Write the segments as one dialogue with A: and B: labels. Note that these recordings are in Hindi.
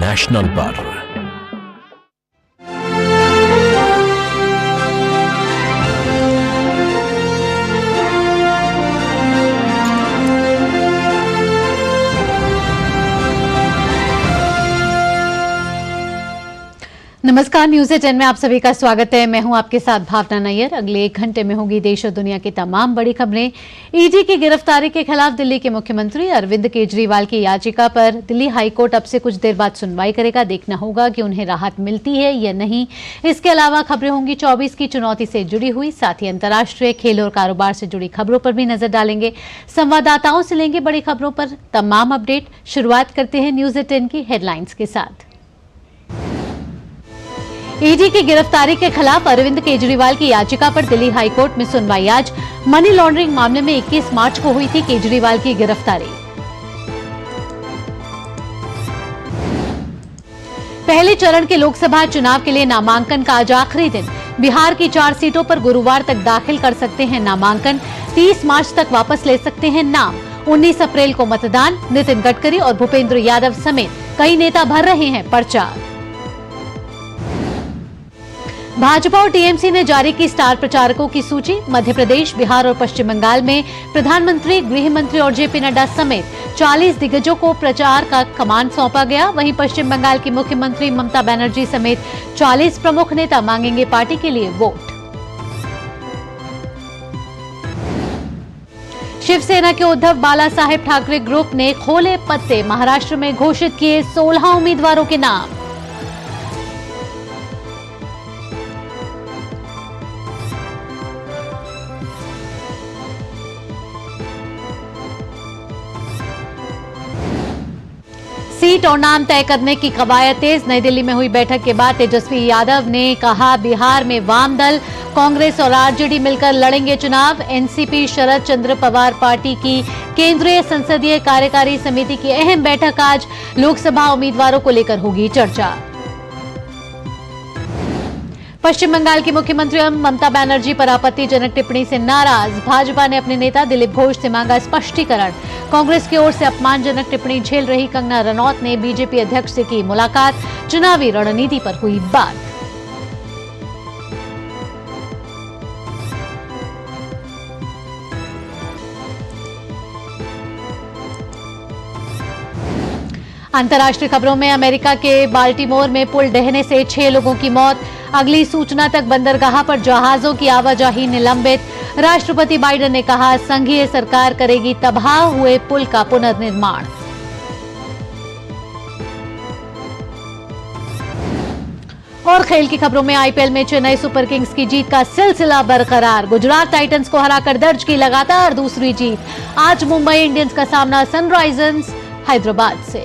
A: नेशनल पर।
B: नमस्कार, न्यूज़ 10 में आप सभी का स्वागत है। मैं हूं आपके साथ भावना नैयर। अगले 1 घंटे में होगी देश और दुनिया की तमाम बड़ी खबरें। ईडी की गिरफ्तारी के खिलाफ दिल्ली के मुख्यमंत्री अरविंद केजरीवाल की याचिका पर दिल्ली हाईकोर्ट अब से कुछ देर बाद सुनवाई करेगा। देखना होगा कि उन्हें राहत मिलती है या नहीं। इसके अलावा खबरें होंगी 24 की चुनौती से जुड़ी हुई, साथ ही अंतर्राष्ट्रीय खेल और कारोबार से जुड़ी खबरों पर भी नजर डालेंगे। संवाददाताओं से लेंगे बड़ी खबरों पर तमाम अपडेट। शुरुआत करते हैं न्यूज़ 10 की हेडलाइंस के साथ। ईडी की गिरफ्तारी के खिलाफ अरविंद केजरीवाल की याचिका पर दिल्ली हाईकोर्ट में सुनवाई आज। मनी लॉन्ड्रिंग मामले में 21 मार्च को हुई थी केजरीवाल की गिरफ्तारी। पहले चरण के लोकसभा चुनाव के लिए नामांकन का आज आखिरी दिन। बिहार की 4 सीटों पर गुरुवार तक दाखिल कर सकते हैं नामांकन। 30 मार्च तक वापस ले सकते हैं नाम। 19 अप्रैल को मतदान। नितिन गडकरी और भूपेंद्र यादव समेत कई नेता भर रहे हैं पर्चा। भाजपा और टीएमसी ने जारी की स्टार प्रचारकों की सूची। मध्य प्रदेश, बिहार और पश्चिम बंगाल में प्रधानमंत्री, गृह मंत्री और जेपी नड्डा समेत 40 दिग्गजों को प्रचार का कमान सौंपा गया। वहीं पश्चिम बंगाल की मुख्यमंत्री ममता बनर्जी समेत 40 प्रमुख नेता मांगेंगे पार्टी के लिए वोट। शिवसेना के उद्धव बाला साहेब ठाकरे ग्रुप ने खोले पत्ते। महाराष्ट्र में घोषित किए 16 उम्मीदवारों के नाम। सीट और नाम तय करने की कवायद तेज। नई दिल्ली में हुई बैठक के बाद तेजस्वी यादव ने कहा, बिहार में वाम दल, कांग्रेस और आरजेडी मिलकर लड़ेंगे चुनाव। एनसीपी शरद चंद्र पवार पार्टी की केंद्रीय संसदीय कार्यकारी समिति की अहम बैठक आज। लोकसभा उम्मीदवारों को लेकर होगी चर्चा। पश्चिम बंगाल की मुख्यमंत्री ममता बनर्जी पर आपत्तिजनक टिप्पणी से नाराज। भाजपा ने अपने नेता दिलीप घोष से मांगा स्पष्टीकरण। कांग्रेस की ओर से अपमानजनक टिप्पणी झेल रही कंगना रनौत ने बीजेपी अध्यक्ष से की मुलाकात। चुनावी रणनीति पर हुई बात। अंतर्राष्ट्रीय खबरों में अमेरिका के बाल्टीमोर में पुल ढहने से 6 लोगों की मौत। अगली सूचना तक बंदरगाह पर जहाजों की आवाजाही निलंबित। राष्ट्रपति बाइडेन ने कहा, संघीय सरकार करेगी तबाह हुए पुल का पुनर्निर्माण। और खेल की खबरों में आईपीएल में चेन्नई सुपर किंग्स की जीत का सिलसिला बरकरार। गुजरात टाइटंस को हराकर दर्ज की लगातार दूसरी जीत। आज मुंबई इंडियंस का सामना सनराइजर्स हैदराबाद से।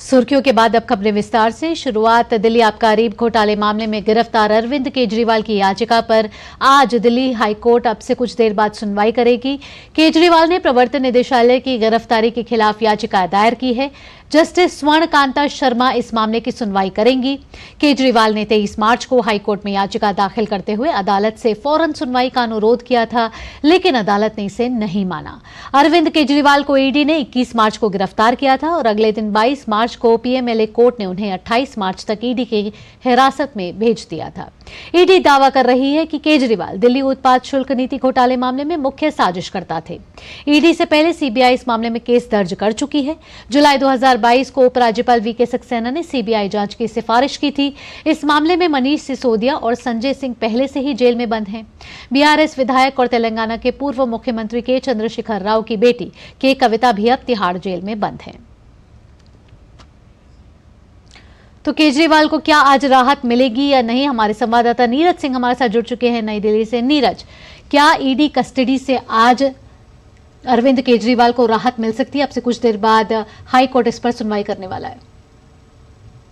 B: सुर्खियों के बाद अब खबरें विस्तार से। शुरुआत दिल्ली आबकारी घोटाले मामले में गिरफ्तार अरविंद केजरीवाल की याचिका पर आज दिल्ली हाईकोर्ट अब से कुछ देर बाद सुनवाई करेगी। केजरीवाल ने प्रवर्तन निदेशालय की गिरफ्तारी के खिलाफ याचिका दायर की है। जस्टिस स्वर्णकांता शर्मा इस मामले की सुनवाई करेंगी। केजरीवाल ने 23 मार्च को हाईकोर्ट में याचिका दाखिल करते हुए अदालत से फौरन सुनवाई का अनुरोध किया था, लेकिन अदालत ने इसे नहीं माना। अरविंद केजरीवाल को ईडी ने 21 मार्च को गिरफ्तार किया था और अगले दिन 22 मार्च को पीएमएलए कोर्ट ने उन्हें 28 मार्च तक ईडी की हिरासत में भेज दिया था। ईडी दावा कर रही है कि केजरीवाल दिल्ली उत्पाद शुल्क नीति घोटाले मामले में मुख्य साजिशकर्ता थे। ईडी से पहले सीबीआई इस मामले में केस दर्ज कर चुकी है। जुलाई 2022 को उपराज्यपाल वीके सक्सेना ने सीबीआई जांच की सिफारिश की थी। इस मामले में मनीष सिसोदिया और संजय सिंह पहले से ही जेल में बंद हैं। बीआरएस विधायक और तेलंगाना के पूर्व मुख्यमंत्री के चंद्रशेखर राव की बेटी के कविता भी अब तिहाड़ जेल में बंद हैं। तो केजरीवाल को क्या आज राहत मिलेगी या नहीं, हमारे संवाददाता नीरज सिंह हमारे साथ जुड़ चुके हैं नई दिल्ली से। नीरज, क्या ईडी कस्टडी से आज अरविंद केजरीवाल को राहत मिल सकती है? अब से कुछ देर बाद हाई कोर्ट इस पर सुनवाई करने वाला है।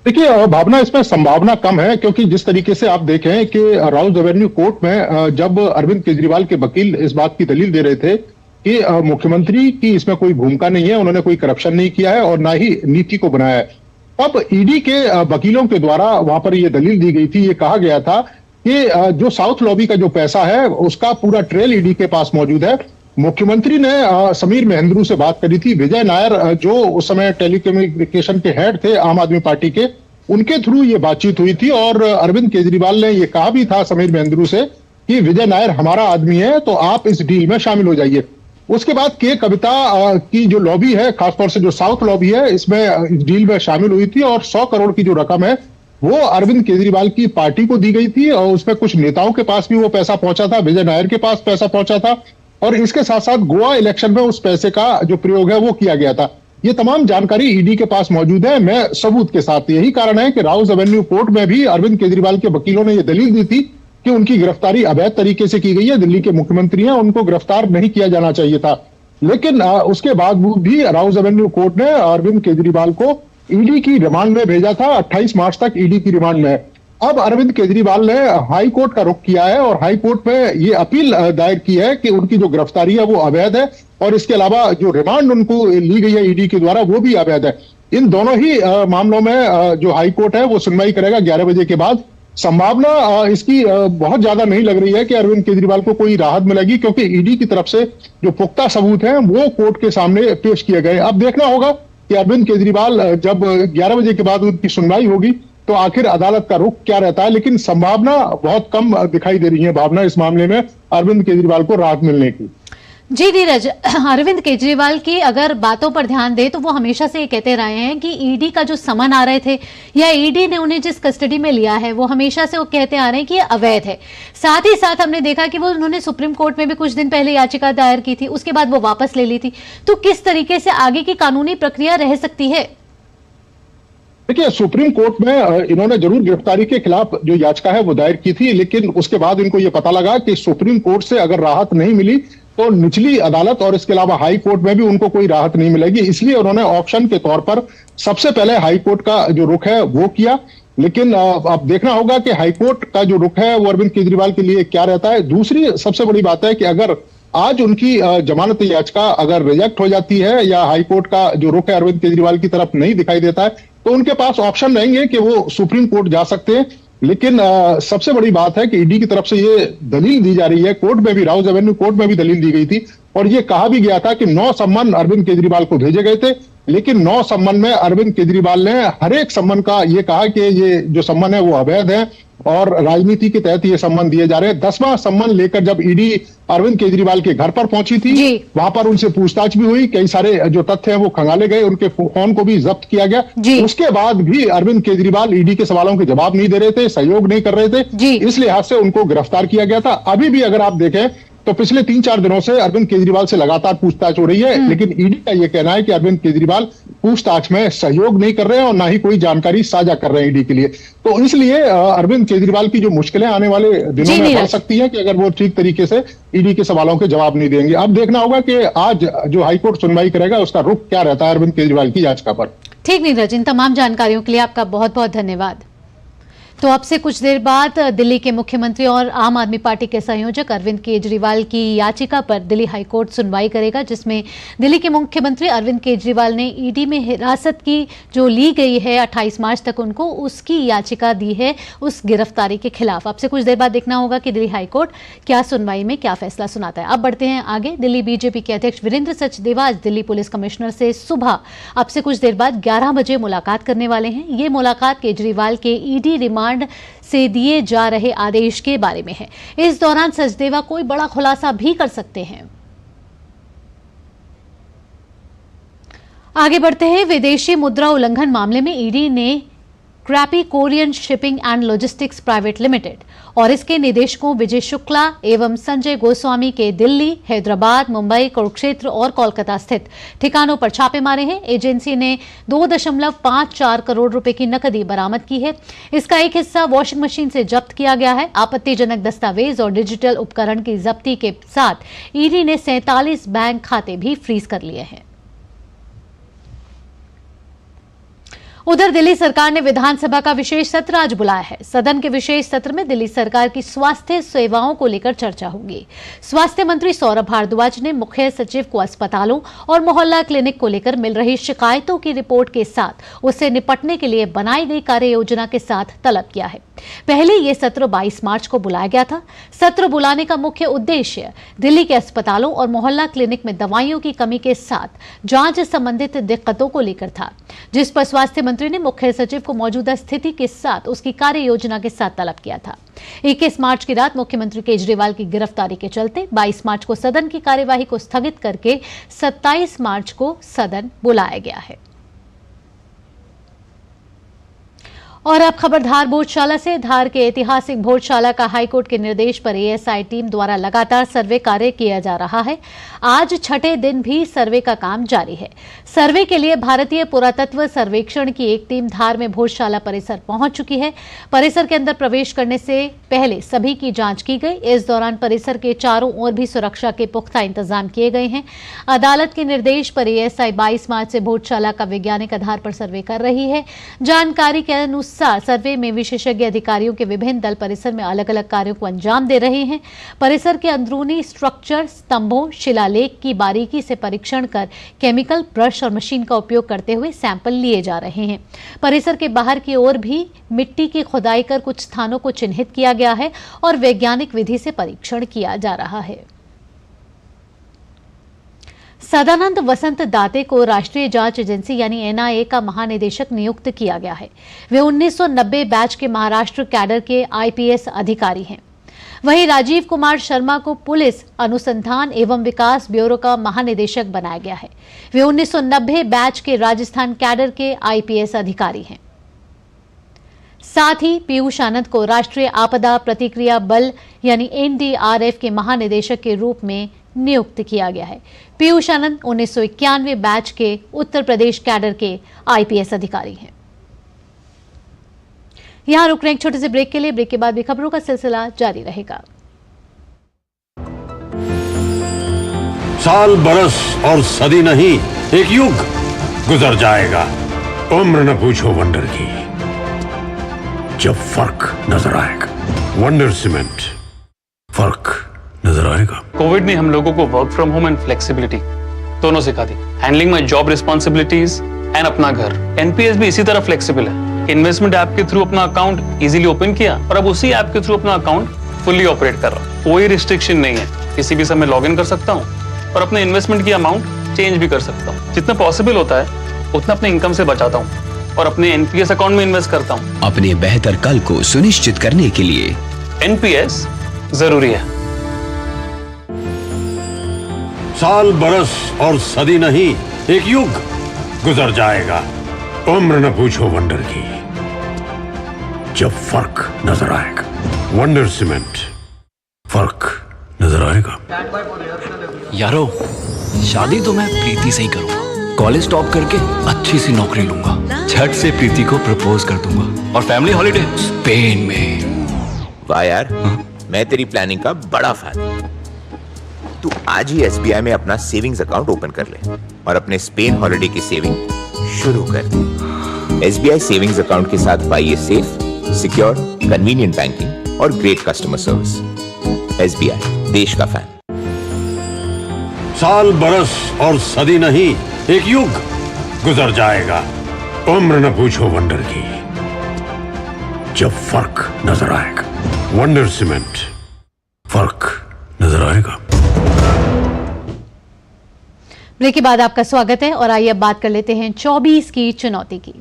C: देखिए भावना, इसमें संभावना कम है, क्योंकि जिस तरीके से आप देखें कि राउज एवेन्यू कोर्ट में जब अरविंद केजरीवाल के वकील इस बात की दलील दे रहे थे कि मुख्यमंत्री की इसमें कोई भूमिका नहीं है, उन्होंने कोई करप्शन नहीं किया है और ना ही नीति को बनाया है, तब ईडी के वकीलों के द्वारा वहां पर यह दलील दी गई थी, ये कहा गया था कि जो साउथ लॉबी का जो पैसा है उसका पूरा ट्रेल ईडी के पास मौजूद है मुख्यमंत्री ने समीर महेंद्रू से बात करी थी। विजय नायर जो उस समय टेलीकम्युनिकेशन के हेड थे आम आदमी पार्टी के, उनके थ्रू ये बातचीत हुई थी और अरविंद केजरीवाल ने ये कहा भी था समीर महेंद्रू से कि विजय नायर हमारा आदमी है, तो आप इस डील में शामिल हो जाइए। उसके बाद के कविता की जो लॉबी है, खासतौर से जो साउथ लॉबी है, इसमें इस डील में शामिल हुई थी और 100 करोड़ की जो रकम है वो अरविंद केजरीवाल की पार्टी को दी गई थी और उसमें कुछ नेताओं के पास भी वो पैसा पहुंचा था, विजय नायर के पास पैसा पहुंचा था और इसके साथ साथ गोवा इलेक्शन में उस पैसे का जो प्रयोग है वो किया गया था। ये तमाम जानकारी ईडी के पास मौजूद है, मैं सबूत के साथ। यही कारण है कि राउज एवेन्यू कोर्ट में भी अरविंद केजरीवाल के वकीलों ने यह दलील दी थी कि उनकी गिरफ्तारी अवैध तरीके से की गई है, दिल्ली के मुख्यमंत्री हैं, उनको गिरफ्तार नहीं किया जाना चाहिए था। लेकिन उसके बावजूद भी राउज एवेन्यू कोर्ट ने अरविंद केजरीवाल को ईडी की रिमांड में भेजा था। 28 मार्च तक ईडी की रिमांड में है। अब अरविंद केजरीवाल ने हाई कोर्ट का रुख किया है और हाई कोर्ट में ये अपील दायर की है कि उनकी जो गिरफ्तारी है वो अवैध है और इसके अलावा जो रिमांड उनको ली गई है ईडी के द्वारा वो भी अवैध है। इन दोनों ही मामलों में जो हाई कोर्ट है वो सुनवाई करेगा 11 बजे के बाद। संभावना इसकी बहुत ज्यादा नहीं लग रही है कि अरविंद केजरीवाल को कोई राहत मिलेगी, क्योंकि ईडी की तरफ से जो पुख्ता सबूत हैं वो कोर्ट के सामने पेश किए गए। अब देखना होगा कि अरविंद केजरीवाल जब 11 बजे के बाद उनकी सुनवाई होगी तो आखिर अदालत का रुख क्या रहता है, लेकिन संभावना बहुत कम दिखाई दे रही है भावना इस मामले में अरविंद केजरीवाल को राहत मिलने की।
B: जी नीरज, अरविंद केजरीवाल की अगर बातों पर ध्यान दे तो वो हमेशा से ये कहते रहे हैं कि ईडी का जो समन आ रहे थे या ईडी ने उन्हें जिस कस्टडी में लिया है वो हमेशा से वो कहते आ रहे हैं कि ये अवैध है। साथ ही साथ हमने देखा कि वो उन्होंने सुप्रीम कोर्ट में भी कुछ दिन पहले याचिका दायर की थी, उसके बाद वो वापस ले ली थी। तो किस तरीके से आगे की कानूनी प्रक्रिया रह सकती है?
C: देखिए, सुप्रीम कोर्ट में इन्होंने जरूर गिरफ्तारी के खिलाफ जो याचिका है वो दायर की थी, लेकिन उसके बाद इनको ये पता लगा कि सुप्रीम कोर्ट से अगर राहत नहीं मिली तो निचली अदालत और इसके अलावा हाई कोर्ट में भी उनको कोई राहत नहीं मिलेगी। इसलिए उन्होंने ऑप्शन के तौर पर सबसे पहले हाई कोर्ट का जो रुख है वो किया। लेकिन अब देखना होगा कि हाई कोर्ट का जो रुख है वो अरविंद केजरीवाल के लिए क्या रहता है। दूसरी सबसे बड़ी बात है कि अगर आज उनकी जमानत याचिका अगर रिजेक्ट हो जाती है या हाई कोर्ट का जो रुख है अरविंद केजरीवाल की तरफ नहीं दिखाई देता है तो उनके पास ऑप्शन रहेंगे कि वो सुप्रीम कोर्ट जा सकते हैं। लेकिन सबसे बड़ी बात है कि ईडी की तरफ से ये दलील दी जा रही है, कोर्ट में भी, राउज एवेन्यू कोर्ट में भी दलील दी गई थी और ये कहा भी गया था कि 9 सम्मन अरविंद केजरीवाल को भेजे गए थे, लेकिन 9 सम्मन में अरविंद केजरीवाल ने हर एक सम्मन का ये कहा कि ये जो सम्मन है वो अवैध है और राजनीति के तहत ये सम्मन दिए जा रहे हैं। 10वां सम्मन लेकर जब ईडी अरविंद केजरीवाल के घर पर पहुंची थी, वहां पर उनसे पूछताछ भी हुई, कई सारे जो तथ्य हैं वो खंगाले गए, उनके फोन को भी जब्त किया गया। उसके बाद भी अरविंद केजरीवाल ईडी के सवालों के जवाब नहीं दे रहे थे, सहयोग नहीं कर रहे थे, इस लिहाज से उनको गिरफ्तार किया गया था। अभी भी अगर आप देखें तो पिछले 3-4 दिनों से अरविंद केजरीवाल से लगातार पूछताछ हो रही है, लेकिन ईडी का यह कहना है कि अरविंद केजरीवाल पूछताछ में सहयोग नहीं कर रहे हैं और ना ही कोई जानकारी साझा कर रहे हैं ईडी के लिए। तो इसलिए अरविंद केजरीवाल की जो मुश्किलें आने वाले दिनों में बढ़ सकती है कि अगर वो ठीक तरीके से ईडी के सवालों के जवाब नहीं देंगे। अब देखना होगा कि आज जो हाईकोर्ट सुनवाई करेगा उसका रुख क्या रहता है अरविंद केजरीवाल की याचिका पर।
B: ठीक नीरज, इन तमाम जानकारियों के लिए आपका बहुत बहुत धन्यवाद। तो अब से कुछ देर बाद दिल्ली के मुख्यमंत्री और आम आदमी पार्टी के संयोजक अरविंद केजरीवाल की याचिका पर दिल्ली हाईकोर्ट सुनवाई करेगा, जिसमें दिल्ली के मुख्यमंत्री अरविंद केजरीवाल ने ईडी में हिरासत की जो ली गई है 28 मार्च तक उनको, उसकी याचिका दी है उस गिरफ्तारी के खिलाफ। अब से कुछ देर बाद देखना होगा कि दिल्ली हाईकोर्ट क्या सुनवाई में क्या फैसला सुनाता है। अब बढ़ते हैं आगे। दिल्ली बीजेपी के अध्यक्ष वीरेंद्र सचदेवा आज दिल्ली पुलिस कमिश्नर से सुबह अब से कुछ देर बाद 11 बजे मुलाकात करने वाले हैं। ये मुलाकात केजरीवाल के ईडी रिमांड से दिए जा रहे आदेश के बारे में है। इस दौरान सचदेवा कोई बड़ा खुलासा भी कर सकते हैं। आगे बढ़ते हैं। विदेशी मुद्रा उल्लंघन मामले में ईडी ने crappy Korean shipping and logistics private limited और इसके निदेशकों विजय शुक्ला एवं संजय गोस्वामी के दिल्ली, हैदराबाद, मुंबई, कुरुक्षेत्र और कोलकाता स्थित ठिकानों पर छापे मारे हैं। एजेंसी ने 2.54 करोड़ रुपए की नकदी बरामद की है। इसका एक हिस्सा वॉशिंग मशीन से जब्त किया गया है। आपत्तिजनक दस्तावेज और डिजिटल उपकरण की जब्ती के साथ ईडी ने 47 बैंक खाते भी फ्रीज कर लिए हैं। उधर दिल्ली सरकार ने विधानसभा का विशेष सत्र आज बुलाया है। सदन के विशेष सत्र में दिल्ली सरकार की स्वास्थ्य सेवाओं को लेकर चर्चा होगी। स्वास्थ्य मंत्री सौरभ भारद्वाज ने मुख्य सचिव को अस्पतालों और मोहल्ला क्लिनिक को लेकर मिल रही शिकायतों की रिपोर्ट के साथ उससे निपटने के लिए बनाई गई कार्य योजना के साथ तलब किया है। पहले यह सत्र 22 मार्च को बुलाया गया था। सत्र बुलाने का मुख्य उद्देश्य दिल्ली के अस्पतालों और मोहल्ला क्लिनिक में दवाइयों की कमी के साथ जांच संबंधित दिक्कतों को लेकर था, जिस पर स्वास्थ्य मंत्री ने मुख्य सचिव को मौजूदा स्थिति के साथ उसकी कार्य योजना के साथ तलब किया था। 21 मार्च की रात मुख्यमंत्री केजरीवाल की गिरफ्तारी के चलते 22 मार्च को सदन की कार्यवाही को स्थगित करके 27 मार्च को सदन बुलाया गया है। और अब खबर धार भोजशाला से। धार के ऐतिहासिक भोजशाला का हाईकोर्ट के निर्देश पर एएसआई टीम द्वारा लगातार सर्वे कार्य किया जा रहा है। आज छठे दिन भी सर्वे का काम जारी है। सर्वे के लिए भारतीय पुरातत्व सर्वेक्षण की एक टीम धार में भोजशाला परिसर पहुंच चुकी है। परिसर के अंदर प्रवेश करने से पहले सभी की जांच की गई। इस दौरान परिसर के चारों ओर भी सुरक्षा के पुख्ता इंतजाम किए गए हैं। अदालत के निर्देश पर एएसआई 22 मार्च से भोजशाला का वैज्ञानिक आधार पर सर्वे कर रही है। जानकारी के अनुसार सर्वे में विशेषज्ञ अधिकारियों के विभिन्न दल परिसर में अलग अलग कार्यों को अंजाम दे रहे हैं। परिसर के अंदरूनी स्ट्रक्चर, स्तंभों, शिलालेख की बारीकी से परीक्षण कर केमिकल, ब्रश और मशीन का उपयोग करते हुए सैंपल लिए जा रहे हैं। परिसर के बाहर की ओर भी मिट्टी की खुदाई कर कुछ स्थानों को चिन्हित किया गया है और वैज्ञानिक विधि से परीक्षण किया जा रहा है। सदानंद वसंत दाते को राष्ट्रीय जांच एजेंसी यानी एनआईए का महानिदेशक नियुक्त किया गया है। वे 1990 बैच के महाराष्ट्र कैडर के आईपीएस अधिकारी हैं। वहीं राजीव कुमार शर्मा को पुलिस अनुसंधान एवं विकास ब्यूरो का महानिदेशक बनाया गया है। वे 1990 बैच के राजस्थान कैडर के आईपीएस अधिकारी हैं। साथ ही पीयूष आनंद को राष्ट्रीय आपदा प्रतिक्रिया बल यानी एनडीआरएफ के महानिदेशक के रूप में नियुक्त किया गया है। पीयूष आनंद 1991 बैच के उत्तर प्रदेश कैडर के आईपीएस अधिकारी हैं। यहां रुक रहे एक छोटे से ब्रेक के लिए। ब्रेक के बाद भी खबरों का सिलसिला जारी रहेगा।
A: साल, बरस और सदी नहीं, एक युग गुजर जाएगा। उम्र न पूछो वंडर की, जब फर्क नजर आएगा। वंडर सीमेंट, फर्क नजर आएगा।
D: कोविड ने हम लोगों को work from home and flexibility दोनों सिखा दी। Handling my job responsibilities and अपना घर। एनपीएस भी इसी तरह फ्लेक्सिबल है। इन्वेस्टमेंट ऐप के थ्रू अपना अकाउंट इजीली ओपन किया और अब उसी ऐप के थ्रू अपना अकाउंट फुल्ली ऑपरेट कर रहा हूँ। कोई रिस्ट्रिक्शन नहीं है, किसी भी समय लॉग इन कर सकता हूँ और अपने इन्वेस्टमेंट की अमाउंट चेंज भी कर सकता हूँ। जितना पॉसिबल होता है उतना अपने इनकम से बचाता हूँ और अपने एनपीएस अकाउंट में इन्वेस्ट करता हूँ।
E: अपने बेहतर कल को सुनिश्चित करने के लिए
D: एनपीएस जरूरी है।
A: साल, बरस और सदी नहीं, एक युग गुजर जाएगा। उम्र न पूछो वंडर की, जब फर्क नजर आएगा। वंडर सीमेंट, फर्क नजर आएगा।
F: यारो, शादी तो मैं प्रीति से ही करूंगा। कॉलेज टॉप करके अच्छी सी नौकरी लूंगा। झट से प्रीति को प्रपोज कर दूंगा और फैमिली हॉलिडे स्पेन में।
G: वाह यार, मैं तेरी प्लानिंग का बड़ा फैन हूं। तू आज ही एसबीआई में अपना सेविंग्स अकाउंट ओपन कर ले और अपने स्पेन हॉलिडे की सेविंग शुरू कर दे। एसबीआई सेविंग्स अकाउंट के साथ पाइए सेफ, सिक्योर, कन्वीनियंट बैंकिंग और ग्रेट कस्टमर सर्विस। एसबीआई, देश का फैन।
A: साल, बरस और सदी नहीं, एक युग गुजर जाएगा। उम्र न पूछो वंडर की, जब फर्क नजर आएगा। वंडर सीमेंट, फर्क नजर आएगा।
B: ब्रेक के बाद आपका स्वागत है और आइए अब बात कर लेते हैं 24 की चुनौती की।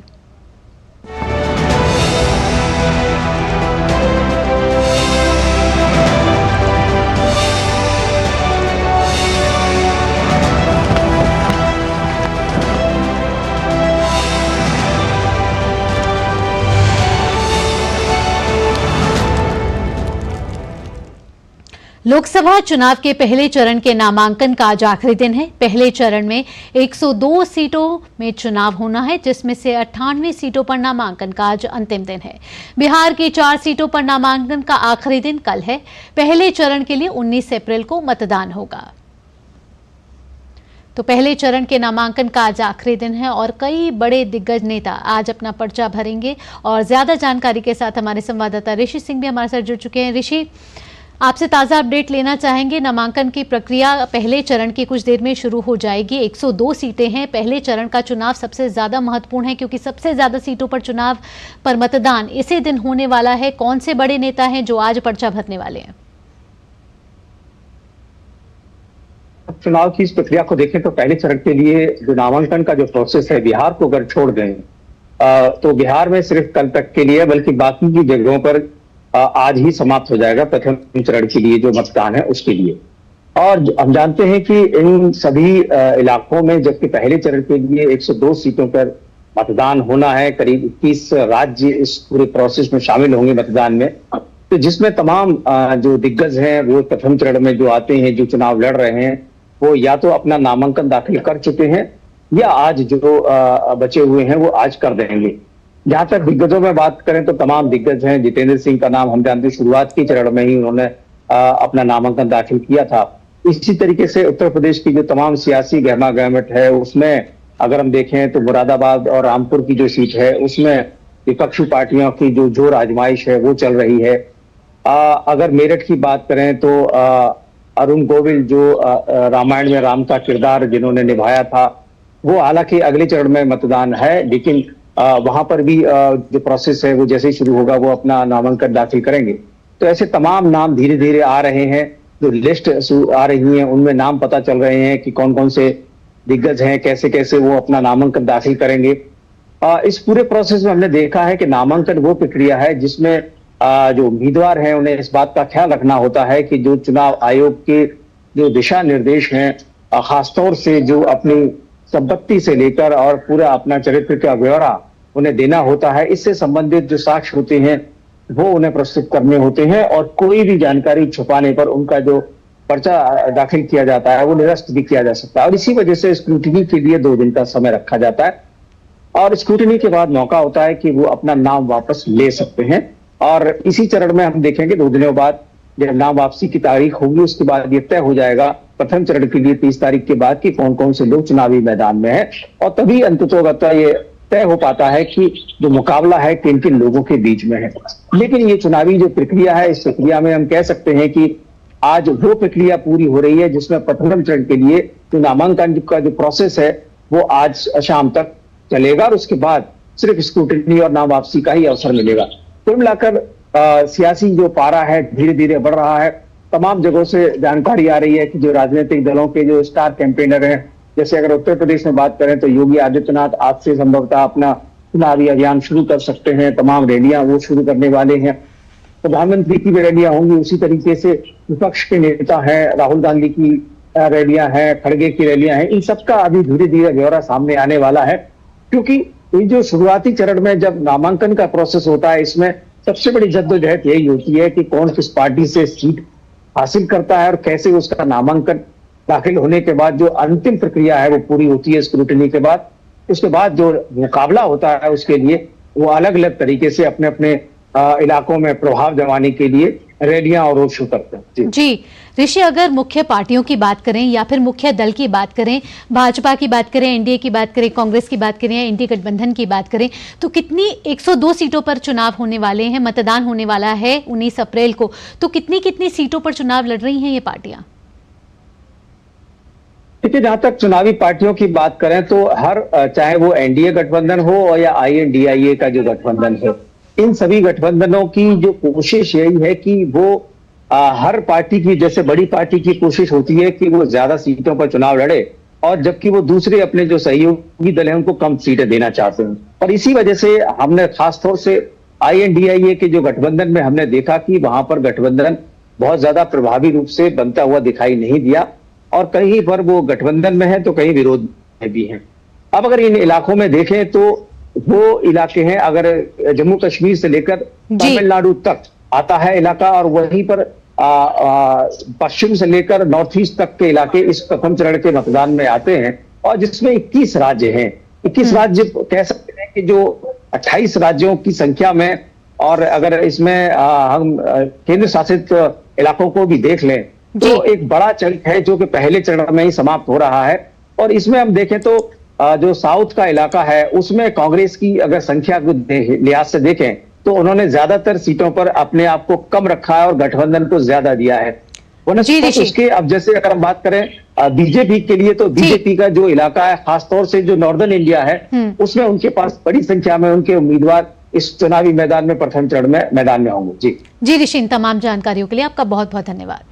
B: लोकसभा चुनाव के पहले चरण के नामांकन का आज आखिरी दिन है। पहले चरण में 102 सीटों में चुनाव होना है, जिसमें से 98 सीटों पर नामांकन का आज अंतिम दिन है। बिहार की 4 सीटों पर नामांकन का आखिरी दिन कल है। पहले चरण के लिए 19 अप्रैल को मतदान होगा। तो पहले चरण के नामांकन का आज आखिरी दिन है और कई बड़े दिग्गज नेता आज अपना पर्चा भरेंगे। और ज्यादा जानकारी के साथ हमारे संवाददाता ऋषि सिंह भी हमारे साथ जुड़ चुके हैं। ऋषि, आपसे ताज़ा अपडेट लेना चाहेंगे। नामांकन की प्रक्रिया पहले चरण की कुछ देर में शुरू हो जाएगी। 102 सीटें हैं। पहले चरण का चुनाव सबसे ज़्यादा महत्वपूर्ण है क्योंकि सबसे ज़्यादा सीटों पर चुनाव पर मतदान इसी दिन होने वाला है। कौन से बड़े नेता हैं जो आज पर्चा भरने वाले हैं?
H: चुनाव की इस प्रक्रिया को देखें तो पहले चरण के लिए जो नामांकन का जो प्रोसेस है, बिहार को अगर छोड़ दें तो बिहार में सिर्फ कल तक के लिए, बल्कि बाकी की जगहों पर आज ही समाप्त हो जाएगा प्रथम चरण के लिए जो मतदान है उसके लिए। और हम जानते हैं कि इन सभी इलाकों में जबकि पहले चरण के लिए 102 सीटों पर मतदान होना है, करीब 21 राज्य इस पूरे प्रोसेस में शामिल होंगे मतदान में, तो जिसमें तमाम जो दिग्गज हैं वो प्रथम चरण में जो आते हैं, जो चुनाव लड़ रहे हैं, वो या तो अपना नामांकन दाखिल कर चुके हैं या आज जो बचे हुए हैं वो आज कर देंगे। जहां तक दिग्गजों में बात करें तो तमाम दिग्गज हैं। जितेंद्र सिंह का नाम हम जानते हैं, शुरुआत के चरण में ही उन्होंने अपना नामांकन दाखिल किया था। इसी तरीके से उत्तर प्रदेश की जो तमाम सियासी गहमा गहमट है उसमें अगर हम देखें तो मुरादाबाद और रामपुर की जो सीट है उसमें विपक्षी पार्टियों की जो जोर आजमाइश है वो चल रही है। अगर मेरठ की बात करें तो अरुण गोविल जो रामायण में राम का किरदार जिन्होंने निभाया था, वो हालांकि अगले चरण में मतदान है, लेकिन वहां पर भी जो प्रोसेस है वो जैसे ही शुरू होगा वो अपना नामांकन दाखिल करेंगे। तो ऐसे तमाम नाम धीरे धीरे आ रहे हैं। जो लिस्ट आ रही है उनमें नाम पता चल रहे हैं कि कौन कौन से दिग्गज हैं, कैसे कैसे वो अपना नामांकन दाखिल करेंगे। इस पूरे प्रोसेस में हमने देखा है कि नामांकन वो प्रक्रिया है जिसमें जो उम्मीदवार हैं उन्हें इस बात का ख्याल रखना होता है कि जो चुनाव आयोग के जो दिशा निर्देश हैं, खासतौर से जो अपनी संपत्ति से लेकर और पूरा अपना चरित्र का ब्यौरा उन्हें देना होता है, इससे संबंधित जो साक्ष्य होते हैं वो उन्हें प्रस्तुत करने होते हैं और कोई भी जानकारी छुपाने पर उनका जो पर्चा दाखिल किया जाता है वो निरस्त भी किया जा सकता है। और इसी वजह से स्क्रूटिनी के लिए 2 दिन का समय रखा जाता है और स्क्रूटिनी के बाद मौका होता है कि वो अपना नाम वापस ले सकते हैं। और इसी चरण में हम देखेंगे 2 दिनों बाद जब नाम वापसी की तारीख होगी उसके बाद ये तय हो जाएगा प्रथम चरण के लिए 30 तारीख के बाद कि कौन कौन से लोग चुनावी मैदान में है और तभी अंततोगत्वा ये तय हो पाता है कि जो मुकाबला है किन किन लोगों के बीच में है। लेकिन ये चुनावी जो प्रक्रिया है, इस प्रक्रिया में हम कह सकते हैं कि आज वो प्रक्रिया पूरी हो रही है जिसमें प्रथम चरण के लिए जो नामांकन का जो प्रोसेस है वो आज शाम तक चलेगा और उसके बाद सिर्फ स्क्रूटिनी और नाम वापसी का ही अवसर मिलेगा। कुल मिलाकर सियासी जो पारा है धीरे धीरे बढ़ रहा है। तमाम जगहों से जानकारी आ रही है कि जो राजनीतिक दलों के जो स्टार कैंपेनर हैं, जैसे अगर उत्तर प्रदेश में बात करें तो योगी आदित्यनाथ आज से संभवतः अपना चुनावी अभियान शुरू कर सकते हैं। तमाम रैलियां वो शुरू करने वाले हैं। प्रधानमंत्री की भी रैलियां होंगी। उसी तरीके से विपक्ष के नेता हैं, राहुल गांधी की रैलियां हैं, खड़गे की रैलियां हैं। इन सबका अभी धीरे धीरे ब्यौरा सामने आने वाला है क्योंकि ये जो शुरुआती चरण में जब नामांकन का प्रोसेस होता है इसमें सबसे बड़ी जद्दोजहद यही होती है कि कौन किस पार्टी से सीट हासिल करता है और कैसे उसका नामांकन दाखिल होने के बाद जो अंतिम प्रक्रिया है वो पूरी होती है स्क्रूटिनी के बाद। उसके बाद जो मुकाबला होता है उसके लिए वो अलग अलग तरीके से अपने अपने इलाकों में प्रभाव जमाने के लिए रैलियां और रोड शो करते हैं।
B: जी ऋषि, अगर मुख्य पार्टियों की बात करें या फिर मुख्य दल की बात करें, भाजपा की बात करें, एनडीए की बात करें, कांग्रेस की बात करें या इंडी गठबंधन की बात करें, तो कितनी 102 सीटों पर चुनाव होने वाले हैं, मतदान होने वाला है 19 अप्रैल को, तो कितनी कितनी सीटों पर चुनाव लड़ रही हैं ये पार्टियां?
H: देखिए, जहां तक चुनावी पार्टियों की बात करें तो हर चाहे वो एनडीए गठबंधन हो या INDIA का जो गठबंधन है, इन सभी गठबंधनों की जो कोशिश यही है कि वो हर पार्टी की, जैसे बड़ी पार्टी की कोशिश होती है कि वो ज्यादा सीटों पर चुनाव लड़े और जबकि वो दूसरे अपने जो सहयोगी दल हैं उनको कम सीटें देना चाहते हैं। और इसी वजह से हमने खासतौर से INDIA के जो गठबंधन में हमने देखा कि वहां पर गठबंधन बहुत ज्यादा प्रभावी रूप से बनता हुआ दिखाई नहीं दिया और कहीं पर वो गठबंधन में है तो कहीं विरोध में भी है। अब अगर इन इलाकों में देखें तो वो इलाके हैं, अगर जम्मू कश्मीर से लेकर तमिलनाडु तक आता है इलाका और वहीं पर पश्चिम से लेकर नॉर्थ ईस्ट तक के इलाके इस प्रथम चरण के मतदान में आते हैं और जिसमें 21 राज्य हैं। 21 राज्य कह सकते हैं कि जो 28 राज्यों की संख्या में, और अगर इसमें हम केंद्र शासित इलाकों को भी देख लें तो एक बड़ा चंक है जो कि पहले चरण में ही समाप्त हो रहा है। और इसमें हम देखें तो जो साउथ का इलाका है उसमें कांग्रेस की अगर संख्या को लिहाज से देखें तो उन्होंने ज्यादातर सीटों पर अपने आप को कम रखा है और गठबंधन को ज्यादा दिया है। उसके अब जैसे अगर हम बात करें बीजेपी के लिए तो बीजेपी का जो इलाका है खासतौर से जो नॉर्दर्न इंडिया है उसमें उनके पास बड़ी संख्या में उनके उम्मीदवार इस चुनावी मैदान में प्रथम चरण में मैदान में होंगे।
B: जी ऋषि, इन तमाम जानकारियों के लिए आपका बहुत बहुत धन्यवाद।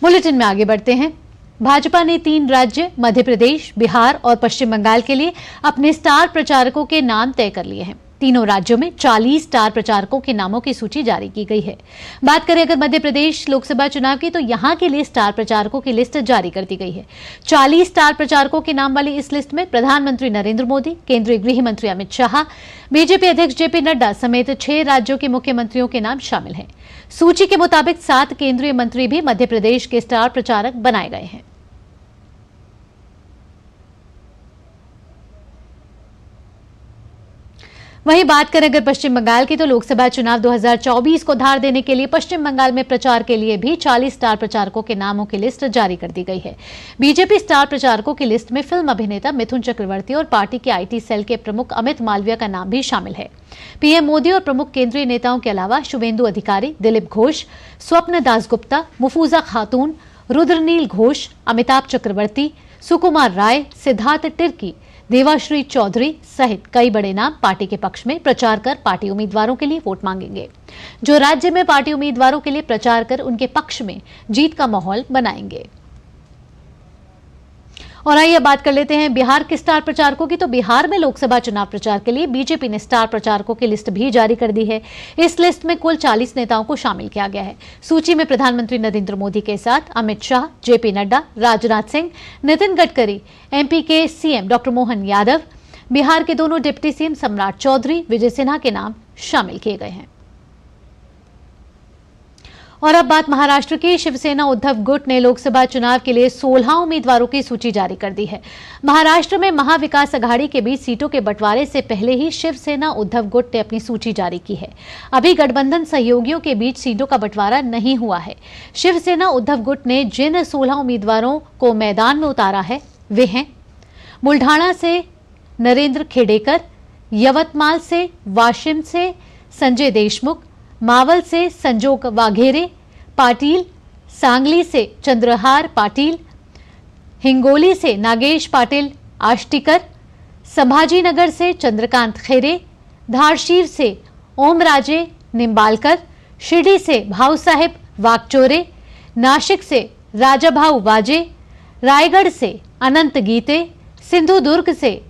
B: बुलेटिन में आगे बढ़ते हैं। भाजपा ने 3 राज्य मध्य प्रदेश, बिहार और पश्चिम बंगाल के लिए अपने स्टार प्रचारकों के नाम तय कर लिए हैं। तीनों राज्यों में 40 स्टार प्रचारकों के नामों की सूची जारी की गई है। बात करें अगर मध्य प्रदेश लोकसभा चुनाव की, तो यहां के लिए स्टार प्रचारकों की लिस्ट जारी कर दी गई है। 40 स्टार प्रचारकों के नाम वाली इस लिस्ट में प्रधानमंत्री नरेंद्र मोदी, केंद्रीय गृह मंत्री अमित शाह, बीजेपी अध्यक्ष जेपी नड्डा समेत 6 राज्यों के मुख्यमंत्रियों के नाम शामिल हैं। सूची के मुताबिक 7 केंद्रीय मंत्री भी मध्य प्रदेश के स्टार प्रचारक बनाए गए हैं। वहीं बात करें अगर पश्चिम बंगाल की, तो लोकसभा चुनाव 2024 को धार देने के लिए पश्चिम बंगाल में प्रचार के लिए भी 40 स्टार प्रचारकों के नामों की लिस्ट जारी कर दी गई है। बीजेपी स्टार प्रचारकों की लिस्ट में फिल्म अभिनेता मिथुन चक्रवर्ती और पार्टी के आईटी सेल के प्रमुख अमित मालविया का नाम भी शामिल है। पीएम मोदी और प्रमुख केंद्रीय नेताओं के अलावा शुभेंदु अधिकारी, दिलीप घोष, स्वप्न दासगुप्ता, मुफूजा खातून, रुद्रनील घोष, अमिताभ चक्रवर्ती, सुकुमार राय, सिद्धार्थ तिर्की, देवाश्री चौधरी सहित कई बड़े नाम पार्टी के पक्ष में प्रचार कर पार्टी उम्मीदवारों के लिए वोट मांगेंगे, जो राज्य में पार्टी उम्मीदवारों के लिए प्रचार कर उनके पक्ष में जीत का माहौल बनाएंगे। और आइए बात कर लेते हैं बिहार के स्टार प्रचारकों की। तो बिहार में लोकसभा चुनाव प्रचार के लिए बीजेपी ने स्टार प्रचारकों की लिस्ट भी जारी कर दी है। इस लिस्ट में कुल 40 नेताओं को शामिल किया गया है। सूची में प्रधानमंत्री नरेंद्र मोदी के साथ अमित शाह, जेपी नड्डा, राजनाथ सिंह, नितिन गडकरी, एमपी के सीएम डॉक्टर मोहन यादव, बिहार के दोनों डिप्टी सीएम सम्राट चौधरी, विजय सिन्हा के नाम शामिल किए गए हैं। और अब बात महाराष्ट्र की। शिवसेना उद्धव गुट ने लोकसभा चुनाव के लिए 16 उम्मीदवारों की सूची जारी कर दी है। महाराष्ट्र में महाविकास अघाड़ी के बीच सीटों के बंटवारे से पहले ही शिवसेना उद्धव गुट ने अपनी सूची जारी की है। अभी गठबंधन सहयोगियों के बीच सीटों का बंटवारा नहीं हुआ है। शिवसेना उद्धव गुट ने जिन 16 उम्मीदवारों को मैदान में उतारा है वे हैं बुल्ढाणा से नरेंद्र खेडेकर, यवतमाल से वाशिम से संजय देशमुख, मावल से संजोग वाघेरे पाटिल, सांगली से चंद्रहार पाटिल, हिंगोली से नागेश पाटिल आष्टीकर, संभाजीनगर से चंद्रकांत खेरे, धारशीर से ओमराजे निम्बालकर, शिरडी से भाऊ साहेब वागचोरे, नासिक से राजाभाऊ वाजे, रायगढ़ से अनंत गीते, सिंधुदुर्ग से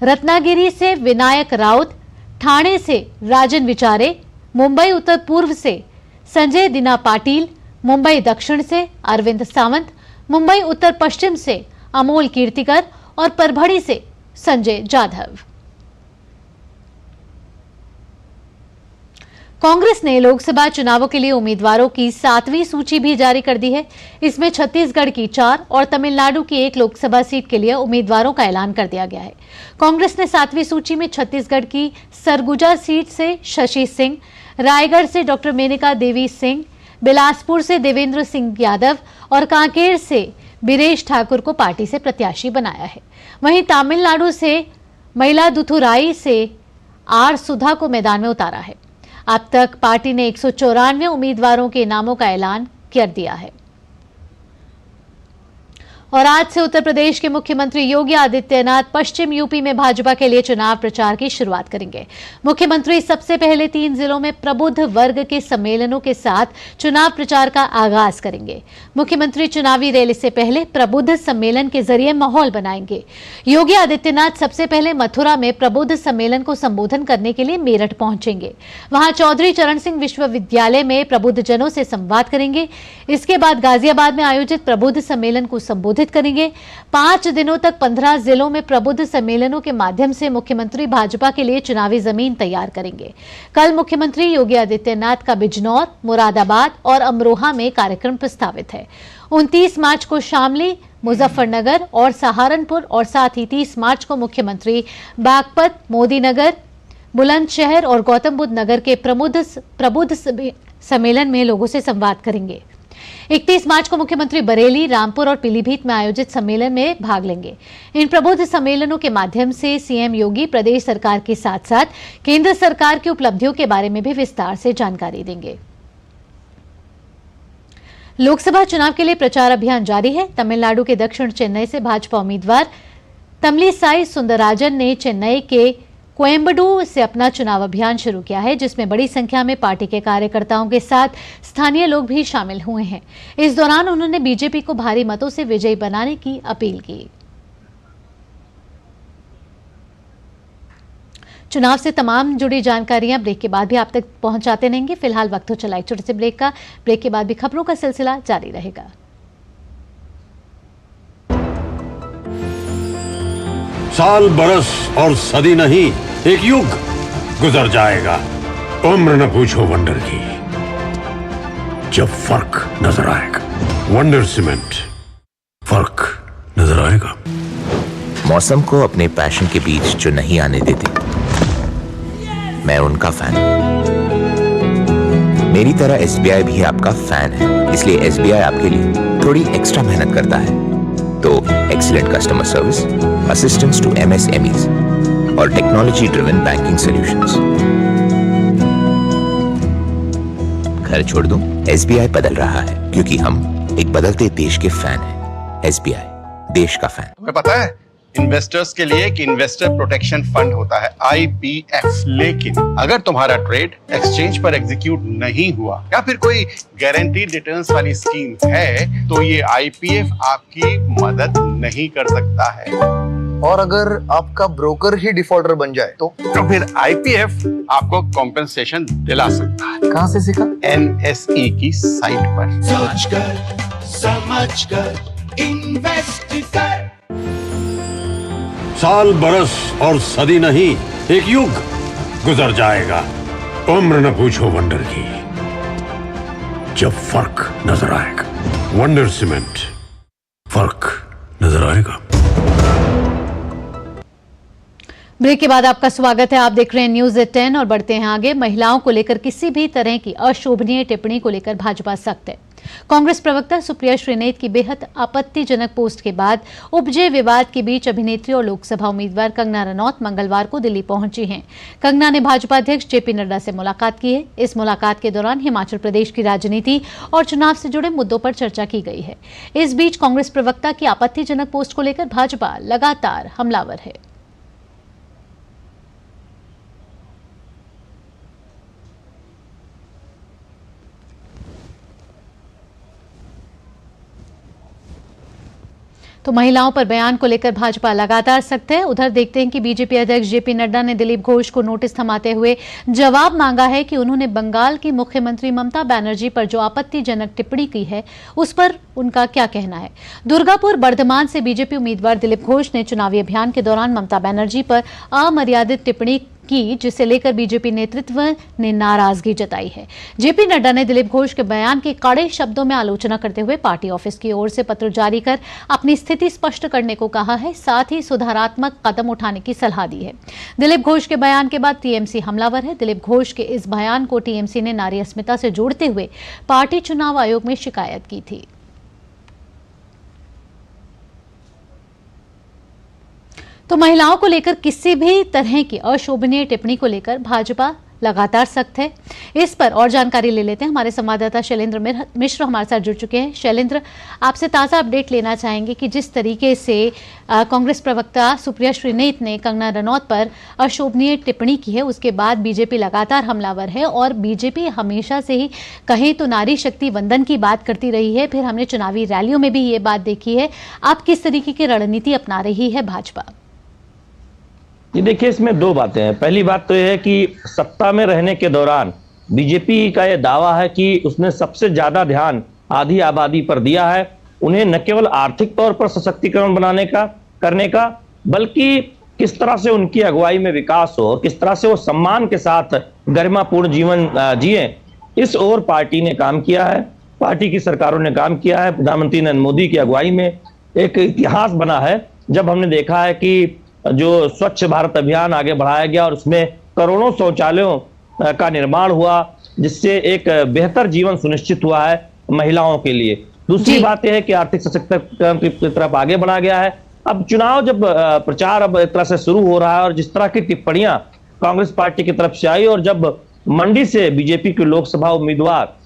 B: रत्नागिरी से विनायक राउत, ठाणे से राजन विचारे, मुंबई उत्तर पूर्व से संजय दिना पाटिल, मुंबई दक्षिण से अरविंद सावंत, मुंबई उत्तर पश्चिम से अमोल कीर्तिकर और परभणी से संजय जाधव। कांग्रेस ने लोकसभा चुनावों के लिए उम्मीदवारों की 7वीं सूची भी जारी कर दी है। इसमें छत्तीसगढ़ की 4 और तमिलनाडु की 1 लोकसभा सीट के लिए उम्मीदवारों का ऐलान कर दिया गया है। कांग्रेस ने 7वीं सूची में छत्तीसगढ़ की सरगुजा सीट से शशि सिंह, रायगढ़ से डॉक्टर मेनका देवी सिंह, बिलासपुर से देवेंद्र सिंह यादव और कांकेर से बीरेश ठाकुर को पार्टी से प्रत्याशी बनाया है। वहीं तमिलनाडु से मयिलादुथुराई से आर सुधा को मैदान में उतारा है। अब तक पार्टी ने 194 उम्मीदवारों के नामों का ऐलान कर दिया है। और आज से उत्तर प्रदेश के मुख्यमंत्री योगी आदित्यनाथ पश्चिम यूपी में भाजपा के लिए चुनाव प्रचार की शुरुआत करेंगे। मुख्यमंत्री सबसे पहले 3 जिलों में प्रबुद्ध वर्ग के सम्मेलनों के साथ चुनाव प्रचार का आगाज करेंगे। मुख्यमंत्री चुनावी रैली से पहले प्रबुद्ध सम्मेलन के जरिए माहौल बनाएंगे। योगी आदित्यनाथ सबसे पहले मथुरा में प्रबुद्ध सम्मेलन को संबोधन करने के लिए मेरठ पहुंचेंगे। वहां चौधरी चरण सिंह विश्वविद्यालय में प्रबुद्ध जनों से संवाद करेंगे। इसके बाद गाजियाबाद में आयोजित प्रबुद्ध सम्मेलन को संबोधित करेंगे। 5 दिनों तक 15 जिलों में प्रबुद्ध सम्मेलनों के माध्यम से मुख्यमंत्री भाजपा के लिए चुनावी जमीन तैयार करेंगे। कल मुख्यमंत्री योगी आदित्यनाथ का बिजनौर, मुरादाबाद और अमरोहा में कार्यक्रम प्रस्तावित है। 29 मार्च को शामली, मुजफ्फरनगर और सहारनपुर और साथ ही 30 मार्च को मुख्यमंत्री बागपत, मोदीनगर, बुलंदशहर और गौतम बुद्ध नगर के प्रबुद्ध सम्मेलन में लोगों से संवाद करेंगे। 31 मार्च को मुख्यमंत्री बरेली, रामपुर और पीलीभीत में आयोजित सम्मेलन में भाग लेंगे। इन प्रबुद्ध सम्मेलनों के माध्यम से सीएम योगी प्रदेश सरकार के साथ साथ केंद्र सरकार की उपलब्धियों के बारे में भी विस्तार से जानकारी देंगे। लोकसभा चुनाव के लिए प्रचार अभियान जारी है। तमिलनाडु के दक्षिण चेन्नई से भाजपा उम्मीदवार तमिलिसाई सुंदरराजन ने चेन्नई के कोयम्बडू से अपना चुनाव अभियान शुरू किया है, जिसमें बड़ी संख्या में पार्टी के कार्यकर्ताओं के साथ स्थानीय लोग भी शामिल हुए हैं। इस दौरान उन्होंने बीजेपी को भारी मतों से विजयी बनाने की अपील की। चुनाव से तमाम जुड़ी जानकारियां ब्रेक के बाद भी आप तक पहुंचाते रहेंगे। फिलहाल वक्त हो चला एक छोटे से ब्रेक का। ब्रेक के बाद भी खबरों का सिलसिला जारी रहेगा।
A: साल, बरस और सदी नहीं, एक युग गुजर जाएगा। उम्र न पूछो वंडर की, जब फर्क नजर आएगा। वंडर सीमेंट, फर्क नजर आएगा।
G: मौसम को अपने पैशन के बीच जो नहीं आने देते, मैं उनका फैन हूं। मेरी तरह एसबीआई भी आपका फैन है, इसलिए एसबीआई आपके लिए थोड़ी एक्स्ट्रा मेहनत करता है। तो excellent customer service, assistance to MSMEs और टेक्नोलॉजी ड्रिवन बैंकिंग सॉल्यूशंस। घर छोड़ दूं, एसबीआई बदल रहा है क्योंकि हम एक बदलते देश के फैन हैं। एसबीआई, देश का फैन।
I: तुम्हें पता है इन्वेस्टर्स के लिए एक इन्वेस्टर प्रोटेक्शन फंड होता है, IPF। लेकिन अगर तुम्हारा ट्रेड एक्सचेंज पर एग्जीक्यूट नहीं हुआ या फिर कोई गारंटीड रिटर्न्स वाली स्कीम है, तो ये IPF आपकी मदद नहीं कर सकता है।
J: और अगर आपका ब्रोकर ही डिफॉल्टर बन जाए तो
I: फिर IPF आपको कॉम्पेंसेशन दिला सकता है।
J: कहां से सीखा?
I: NSE की साइट पर।
K: समझ कर इन्वेस्ट कर।
A: साल, बरस और सदी नहीं, एक युग गुजर जाएगा। उम्र न पूछो वंडर की, जब फर्क नजर आएगा। वंडर सीमेंट, फर्क नजर आएगा।
B: ब्रेक के बाद आपका स्वागत है। आप देख रहे हैं न्यूज 10 और बढ़ते हैं आगे। महिलाओं को लेकर किसी भी तरह की अशोभनीय टिप्पणी को लेकर भाजपा सख्त है। कांग्रेस प्रवक्ता सुप्रिया श्रीनेत की बेहद आपत्तिजनक पोस्ट के बाद उपजे विवाद के बीच अभिनेत्री और लोकसभा उम्मीदवार कंगना रनौत मंगलवार को दिल्ली पहुंची हैं। कंगना ने भाजपा अध्यक्ष जेपी नड्डा से मुलाकात की है। इस मुलाकात के दौरान हिमाचल प्रदेश की राजनीति और चुनाव से जुड़े मुद्दों पर चर्चा की गई है। इस बीच कांग्रेस प्रवक्ता की आपत्तिजनक पोस्ट को लेकर भाजपा लगातार हमलावर है। तो महिलाओं पर बयान को लेकर भाजपा लगातार सख्त है। उधर देखते हैं कि बीजेपी अध्यक्ष जेपी नड्डा ने दिलीप घोष को नोटिस थमाते हुए जवाब मांगा है कि उन्होंने बंगाल की मुख्यमंत्री ममता बनर्जी पर जो आपत्तिजनक टिप्पणी की है उस पर उनका क्या कहना है। दुर्गापुर बर्धमान से बीजेपी उम्मीदवार दिलीप घोष ने चुनावी अभियान के दौरान ममता बनर्जी पर अमर्यादित टिप्पणी की, जिसे लेकर बीजेपी नेतृत्व ने नाराजगी जताई है। जेपी नड्डा ने दिलीप घोष के बयान की कड़े शब्दों में आलोचना करते हुए पार्टी ऑफिस की ओर से पत्र जारी कर अपनी स्थिति स्पष्ट करने को कहा है, साथ ही सुधारात्मक कदम उठाने की सलाह दी है। दिलीप घोष के बयान के बाद टीएमसी हमलावर है। दिलीप घोष के इस बयान को टीएमसी ने नारी अस्मिता से जोड़ते हुए पार्टी चुनाव आयोग में शिकायत की थी। तो महिलाओं को लेकर किसी भी तरह की अशोभनीय टिप्पणी को लेकर भाजपा लगातार सख्त है। इस पर और जानकारी ले लेते हैं। हमारे संवाददाता शैलेंद्र मिश्र हमारे साथ जुड़ चुके हैं। शैलेंद्र, आपसे ताज़ा अपडेट लेना चाहेंगे कि जिस तरीके से कांग्रेस प्रवक्ता सुप्रिया श्रीनेत ने कंगना रनौत पर अशोभनीय टिप्पणी की है, उसके बाद बीजेपी लगातार हमलावर है और बीजेपी हमेशा से ही कहें तो नारी शक्ति वंदन की बात करती रही है। फिर हमने चुनावी रैलियों में भी ये बात देखी है। अब किस तरीके की रणनीति अपना रही है भाजपा?
L: ये देखिए, इसमें दो बातें हैं। पहली बात तो यह है कि सत्ता में रहने के दौरान बीजेपी का यह दावा है कि उसने सबसे ज्यादा ध्यान आधी आबादी पर दिया है। उन्हें न केवल आर्थिक तौर पर सशक्तिकरण करने का बल्कि किस तरह से उनकी अगुवाई में विकास हो और किस तरह से वो सम्मान के साथ गरिमापूर्ण जीवन जिए, इस ओर पार्टी ने काम किया है। पार्टी की सरकारों ने काम किया है। प्रधानमंत्री नरेंद्र मोदी की अगुवाई में एक इतिहास बना है जब हमने देखा है कि जो स्वच्छ भारत अभियान आगे बढ़ाया गया और उसमें करोड़ों शौचालयों का निर्माण हुआ, जिससे एक बेहतर जीवन सुनिश्चित हुआ है। महिलाओं के लिए। दूसरी बात यह है कि आर्थिक सशक्तिकरण की तरफ आगे बढ़ा गया है। अब चुनाव जब प्रचार अब एक तरह से शुरू हो रहा है और जिस तरह की टिप्पणियां कांग्रेस पार्टी की तरफ से आई, और जब मंडी से बीजेपी के लोकसभा उम्मीदवार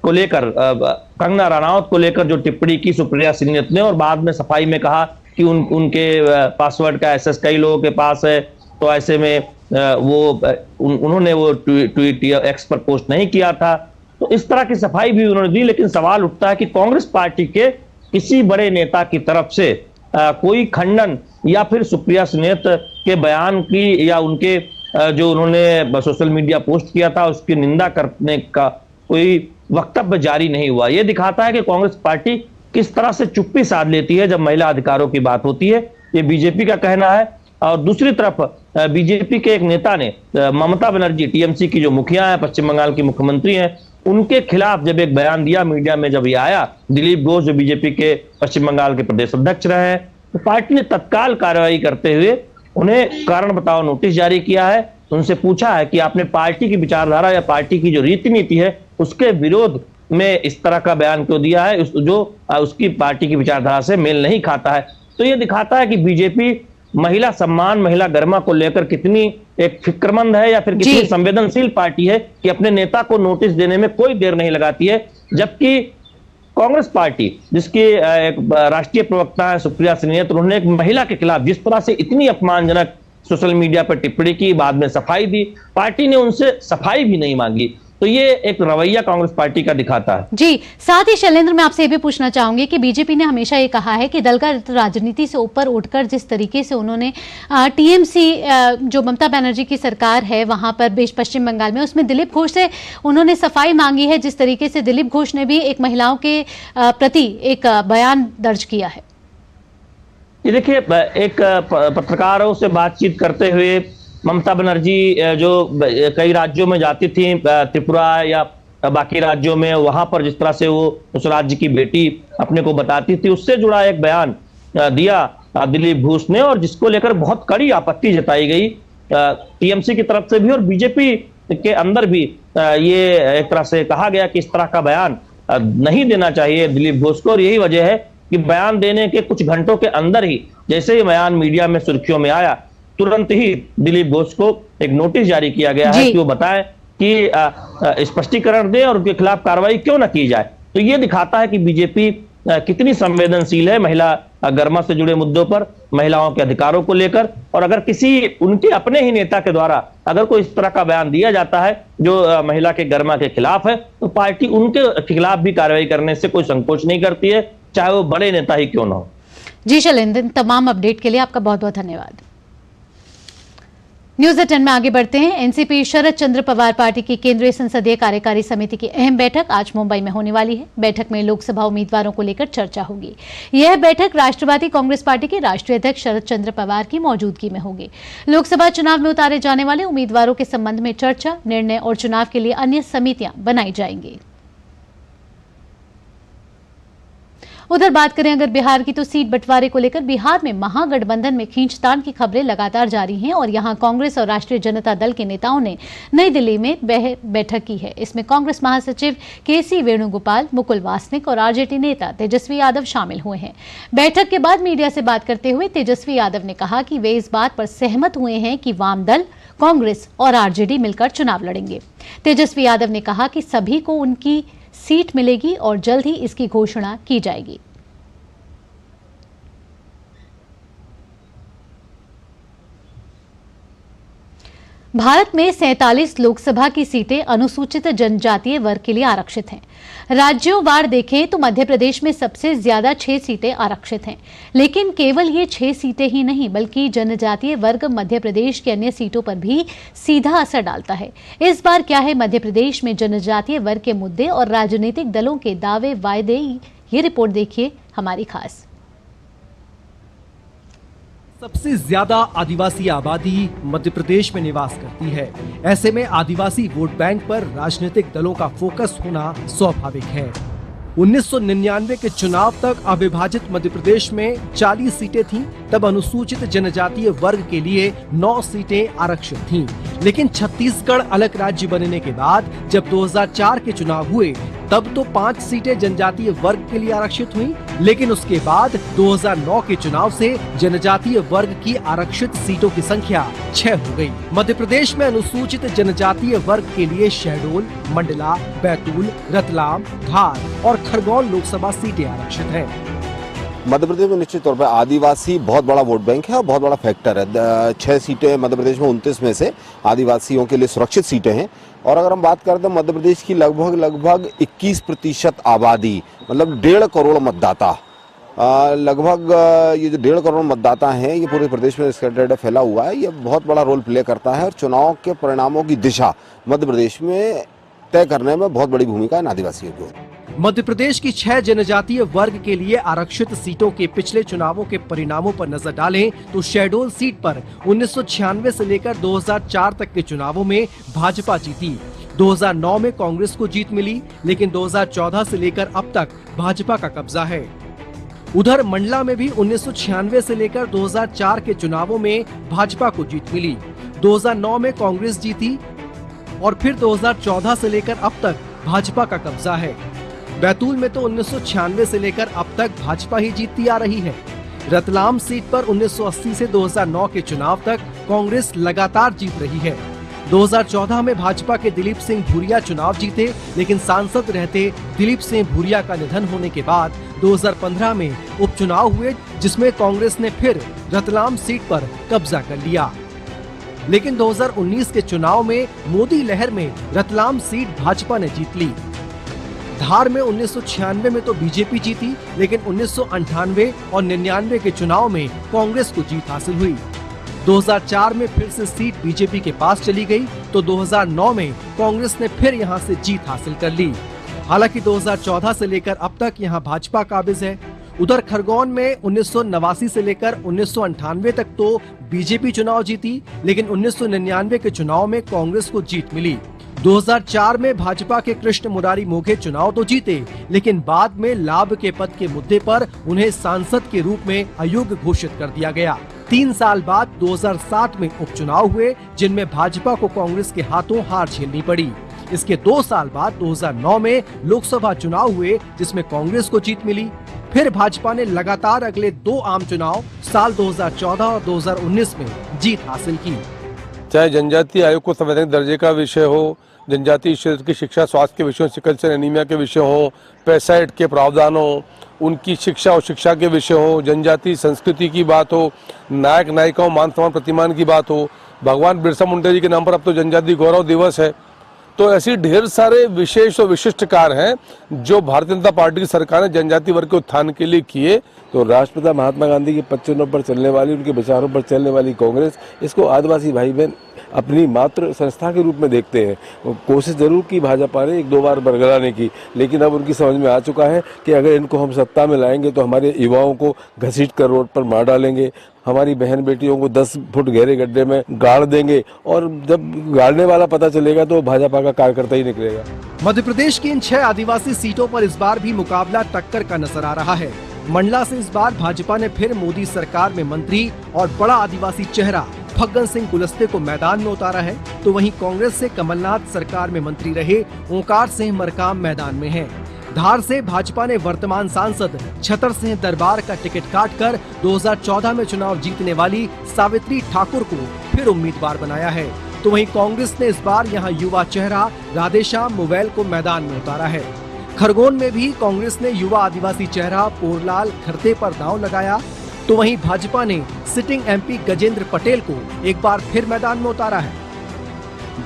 L: को लेकर कंगना रनौत को लेकर जो टिप्पणी की सुप्रिया सिन्हा ने, और बाद में सफाई में कहा कि उनके पासवर्ड का एक्सेस कई लोगों के पास है, तो ऐसे में उन्होंने वो ट्वीट एक्स पर पोस्ट नहीं किया था, तो इस तरह की सफाई भी उन्होंने दी। लेकिन सवाल उठता है कि कांग्रेस पार्टी के किसी बड़े नेता की तरफ से कोई खंडन या फिर सुप्रिया सिन्हा के बयान की या उनके जो उन्होंने सोशल मीडिया पोस्ट किया था उसकी निंदा करने का कोई वक्तव्य जारी नहीं हुआ। यह दिखाता है कि कांग्रेस पार्टी किस तरह से चुप्पी साध लेती है जब महिला अधिकारों की बात होती है, ये बीजेपी का कहना है। और दूसरी तरफ बीजेपी के एक नेता ने ममता बनर्जी, टीएमसी की जो मुखिया है, पश्चिम बंगाल की मुख्यमंत्री हैं, उनके खिलाफ जब एक बयान दिया मीडिया में, जब ये आया, दिलीप घोष जो बीजेपी के पश्चिम बंगाल के प्रदेश अध्यक्ष रहे हैं, तो पार्टी ने तत्काल कार्रवाई करते हुए उन्हें कारण बताओ नोटिस जारी किया है। उनसे पूछा है कि आपने पार्टी की विचारधारा या पार्टी की जो रीति नीति है उसके विरोध में इस तरह का बयान क्यों दिया है, जो उसकी पार्टी की विचारधारा से मेल नहीं खाता है। तो ये दिखाता है कि बीजेपी महिला सम्मान, महिला गरिमा को लेकर कितनी एक फिक्रमंद है या फिर कितनी संवेदनशील पार्टी है कि अपने नेता को नोटिस देने में कोई देर नहीं लगाती है। जबकि कांग्रेस पार्टी, जिसकी एक राष्ट्रीय प्रवक्ता है सुप्रिया सिन्हा, तो उन्होंने एक महिला के खिलाफ जिस तरह से इतनी अपमानजनक सोशल मीडिया पर टिप्पणी की, बाद में सफाई दी, पार्टी ने उनसे सफाई भी नहीं मांगी। तो ये एक रवैया कांग्रेस पार्टी का दिखाता है।
B: जी, साथ ही शैलेंद्र, मैं आपसे ये भी पूछना चाहूंगी कि बीजेपी ने हमेशा ये कहा है कि दल का राजनीति से ऊपर उठकर जिस तरीके से उन्होंने टीएमसी जो ममता बनर्जी की सरकार है वहां पर पश्चिम बंगाल में, उसमें दिलीप घोष से उन्होंने सफाई मांगी है, जिस तरीके से दिलीप घोष ने भी एक महिलाओं के प्रति एक बयान दर्ज किया है।
L: ये देखिए, एक पत्रकारों से बातचीत करते हुए ममता बनर्जी जो कई राज्यों में जाती थी, त्रिपुरा या बाकी राज्यों में, वहां पर जिस तरह से वो उस राज्य की बेटी अपने को बताती थी, उससे जुड़ा एक बयान दिया दिलीप घोष ने, और जिसको लेकर बहुत कड़ी आपत्ति जताई गई टीएमसी की तरफ से भी और बीजेपी के अंदर भी। ये एक तरह से कहा गया कि इस तरह का बयान नहीं देना चाहिए दिलीप घोष को, और यही वजह है कि बयान देने के कुछ घंटों के अंदर ही, जैसे ही बयान मीडिया में सुर्खियों में आया, तुरंत ही दिलीप घोष को एक नोटिस जारी किया गया है कि वो बताएं कि स्पष्टीकरण दें और उनके खिलाफ कार्रवाई क्यों न की जाए। तो ये दिखाता है कि बीजेपी कितनी संवेदनशील है महिला गरिमा से जुड़े मुद्दों पर, महिलाओं के अधिकारों को लेकर। और अगर किसी उनके अपने ही नेता के द्वारा अगर कोई इस तरह का बयान दिया जाता है जो महिला के गरिमा के खिलाफ है, तो पार्टी उनके खिलाफ भी कार्रवाई करने से कोई संकोच नहीं करती है, चाहे वो बड़े नेता ही क्यों ना हो।
B: जी शैलेंद्र, तमाम अपडेट के लिए आपका बहुत बहुत धन्यवाद। न्यूज़ 10 में आगे बढ़ते हैं। एनसीपी शरद चंद्र पवार पार्टी की केंद्रीय संसदीय कार्यकारी समिति की अहम बैठक आज मुंबई में होने वाली है। बैठक में लोकसभा उम्मीदवारों को लेकर चर्चा होगी। यह बैठक राष्ट्रवादी कांग्रेस पार्टी के राष्ट्रीय अध्यक्ष शरद चंद्र पवार की मौजूदगी में होगी। लोकसभा चुनाव में उतारे जाने वाले उम्मीदवारों के संबंध में चर्चा, निर्णय और चुनाव के लिए अन्य समितियां बनाई जाएंगी। उधर बात करें अगर बिहार की, तो सीट बंटवारे को लेकर बिहार में महागठबंधन में खींचतान की खबरें लगातार जारी हैं और यहां कांग्रेस और राष्ट्रीय जनता दल के नेताओं ने नई दिल्ली में बैठक की है। इसमें कांग्रेस महासचिव केसी वेणुगोपाल, मुकुल वासनिक और आरजेडी नेता तेजस्वी यादव शामिल हुए हैं। बैठक के बाद मीडिया से बात करते हुए तेजस्वी यादव ने कहा कि वे इस बात पर सहमत हुए हैं कि वाम दल, कांग्रेस और आरजेडी मिलकर चुनाव लड़ेंगे। तेजस्वी यादव ने कहा कि सभी को उनकी सीट मिलेगी और जल्द ही इसकी घोषणा की जाएगी। भारत में 47 लोकसभा की सीटें अनुसूचित जनजातीय वर्ग के लिए आरक्षित हैं। राज्यों वार देखें तो मध्य प्रदेश में सबसे ज्यादा 6 सीटें आरक्षित हैं। लेकिन केवल ये 6 सीटें ही नहीं, बल्कि जनजातीय वर्ग मध्य प्रदेश की अन्य सीटों पर भी सीधा असर डालता है। इस बार क्या है मध्य प्रदेश में जनजातीय वर्ग के मुद्दे और राजनीतिक दलों के दावे वायदे, ये रिपोर्ट देखिए हमारी खास।
M: सबसे ज्यादा आदिवासी आबादी मध्य प्रदेश में निवास करती है। ऐसे में आदिवासी वोट बैंक पर राजनीतिक दलों का फोकस होना स्वाभाविक है। 1999 के चुनाव तक अविभाजित मध्य प्रदेश में 40 सीटें थीं, तब अनुसूचित जनजातीय वर्ग के लिए 9 सीटें आरक्षित थीं। लेकिन छत्तीसगढ़ अलग राज्य बनने के बाद जब 2004 के चुनाव हुए तब तो 5 सीटें जनजातीय वर्ग के लिए आरक्षित हुई, लेकिन उसके बाद 2009 के चुनाव से जनजातीय वर्ग की आरक्षित सीटों की संख्या 6 हो गई। मध्य प्रदेश में अनुसूचित जनजातीय वर्ग के लिए शहडोल, मंडला, बैतूल, रतलाम, धार और खरगोन लोकसभा सीटें आरक्षित हैं।
N: मध्य प्रदेश में निश्चित तौर पर आदिवासी बहुत बड़ा वोट बैंक है और बहुत बड़ा फैक्टर है। 6 सीटें मध्य प्रदेश में 29 में से आदिवासियों के लिए सुरक्षित सीटें हैं। और अगर हम बात करें तो मध्य प्रदेश की लगभग 21% आबादी, मतलब 1.5 करोड़ मतदाता, लगभग ये जो 1.5 करोड़ मतदाता हैं ये पूरे प्रदेश में स्कैटर्ड फैला हुआ है। ये बहुत बड़ा रोल प्ले करता है और चुनाव के परिणामों की दिशा मध्य प्रदेश में तय करने में बहुत बड़ी भूमिका है आदिवासियों की।
M: मध्य प्रदेश की 6 जनजातीय वर्ग के लिए आरक्षित सीटों के पिछले चुनावों के परिणामों पर नजर डालें तो शहडोल सीट पर 1996 से लेकर 2004 तक के चुनावों में भाजपा जीती। 2009 में कांग्रेस को जीत मिली, लेकिन 2014 से लेकर अब तक भाजपा का कब्जा है। उधर मंडला में भी 1996 से लेकर 2004 के चुनावों में भाजपा को जीत मिली। 2009 में कांग्रेस जीती और फिर 2014 से लेकर अब तक भाजपा का कब्जा है। बैतूल में तो 1996 से लेकर अब तक भाजपा ही जीतती आ रही है। रतलाम सीट पर 1980 से 2009 के चुनाव तक कांग्रेस लगातार जीत रही है। 2014 में भाजपा के दिलीप सिंह भूरिया चुनाव जीते, लेकिन सांसद रहते दिलीप सिंह भूरिया का निधन होने के बाद 2015 में उपचुनाव हुए, जिसमें कांग्रेस ने फिर रतलाम सीट पर कब्जा कर लिया। लेकिन 2019 के चुनाव में मोदी लहर में रतलाम सीट भाजपा ने जीत ली। धार में 1996 में तो बीजेपी जीती, लेकिन 1998 और 99 के चुनाव में कांग्रेस को जीत हासिल हुई। 2004 में फिर से सीट बीजेपी के पास चली गई, तो 2009 में कांग्रेस ने फिर यहां से जीत हासिल कर ली। हालांकि 2014 से लेकर अब तक यहां भाजपा काबिज है। उधर खरगोन में 1989 से लेकर 1998 तक तो बीजेपी चुनाव जीती, लेकिन 1999 के चुनाव में कांग्रेस को जीत मिली। 2004 में भाजपा के कृष्ण मुरारी मोघे चुनाव तो जीते, लेकिन बाद में लाभ के पद के मुद्दे पर उन्हें सांसद के रूप में अयोग्य घोषित कर दिया गया। 3 साल बाद 2007 में उपचुनाव हुए, जिनमें भाजपा को कांग्रेस के हाथों हार झेलनी पड़ी। इसके 2 साल बाद 2009 में लोकसभा चुनाव हुए, जिसमें कांग्रेस को जीत मिली। फिर भाजपा ने लगातार अगले 2 आम चुनाव साल 2014 और 2019 में जीत हासिल की।
O: चाहे जनजातीय आयोग को संवैधानिक दर्जे का विषय हो, जनजातीय क्षेत्र की शिक्षा, स्वास्थ्य के विषयों, सिकल सेल एनीमिया के विषय हो, पैसाइड के प्रावधान हो, उनकी शिक्षा और शिक्षा के विषय हो, जनजातीय संस्कृति की बात हो, नायक नायिकाओं मान सम्मान प्रतिमान की बात हो, भगवान बिरसा मुंडा जी के नाम पर अब तो जनजातीय गौरव दिवस है। तो ऐसी ढेर सारे विशेष और विशिष्ट कार्य हैं जो भारतीय जनता पार्टी की सरकार ने जनजातीय वर्ग के उत्थान के लिए किए।
N: तो राष्ट्रपिता महात्मा गांधी के पच्चनों पर चलने वाली, उनके विचारों पर चलने वाली कांग्रेस, इसको आदिवासी भाई बहन अपनी मात्र संस्था के रूप में देखते हैं। कोशिश जरूर की भाजपा ने 1-2 बार बरगलाने की, लेकिन अब उनकी समझ में आ चुका है कि अगर इनको हम सत्ता में लाएंगे तो हमारे युवाओं को घसीट कर रोड पर मार डालेंगे, हमारी बहन बेटियों को 10 फुट गहरे गड्ढे में गाड़ देंगे, और जब गाड़ने वाला पता चलेगा तो भाजपा का कार्यकर्ता ही निकलेगा।
M: मध्य प्रदेश की इन 6 आदिवासी सीटों पर इस बार भी मुकाबला टक्कर का नजर आ रहा है। मंडला से इस बार भाजपा ने फिर मोदी सरकार में मंत्री और बड़ा आदिवासी चेहरा फग्गन सिंह कुलस्ते को मैदान में उतारा है, तो वहीं कांग्रेस से कमलनाथ सरकार में मंत्री रहे ओंकार सिंह मरकाम मैदान में हैं। धार से भाजपा ने वर्तमान सांसद छतर सिंह दरबार का टिकट काटकर 2014 में चुनाव जीतने वाली सावित्री ठाकुर को फिर उम्मीदवार बनाया है, तो वहीं कांग्रेस ने इस बार यहां युवा चेहरा राधेश्याम मोबाइल को मैदान में उतारा है। खरगोन में भी कांग्रेस ने युवा आदिवासी चेहरा पोरलाल खरते पर दांव लगाया, तो वहीं भाजपा ने सिटिंग एमपी गजेंद्र पटेल को एक बार फिर मैदान में उतारा है।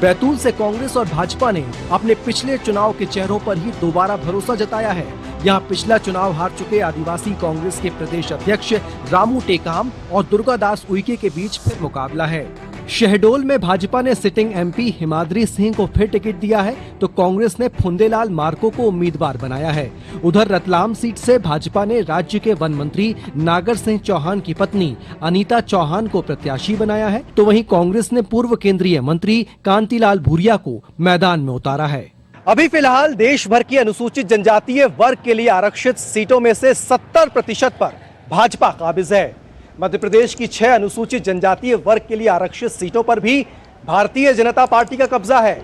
M: बैतूल से कांग्रेस और भाजपा ने अपने पिछले चुनाव के चेहरों पर ही दोबारा भरोसा जताया है। यहाँ पिछला चुनाव हार चुके आदिवासी कांग्रेस के प्रदेश अध्यक्ष रामू टेकाम और दुर्गादास उइके के बीच फिर मुकाबला है। शहडोल में भाजपा ने सिटिंग एमपी हिमाद्री सिंह को फिर टिकट दिया है, तो कांग्रेस ने फुंदेलाल मार्को को उम्मीदवार बनाया है। उधर रतलाम सीट से भाजपा ने राज्य के वन मंत्री नागर सिंह चौहान की पत्नी अनीता चौहान को प्रत्याशी बनाया है, तो वहीं कांग्रेस ने पूर्व केंद्रीय मंत्री कांतिलाल भूरिया को मैदान में उतारा है। अभी फिलहाल देश भर की अनुसूचित जनजातीय वर्ग के लिए आरक्षित सीटों में से 70% पर भाजपा काबिज है। मध्य प्रदेश की 6 अनुसूचित जनजातीय वर्ग के लिए आरक्षित सीटों पर भी भारतीय जनता पार्टी का कब्जा है।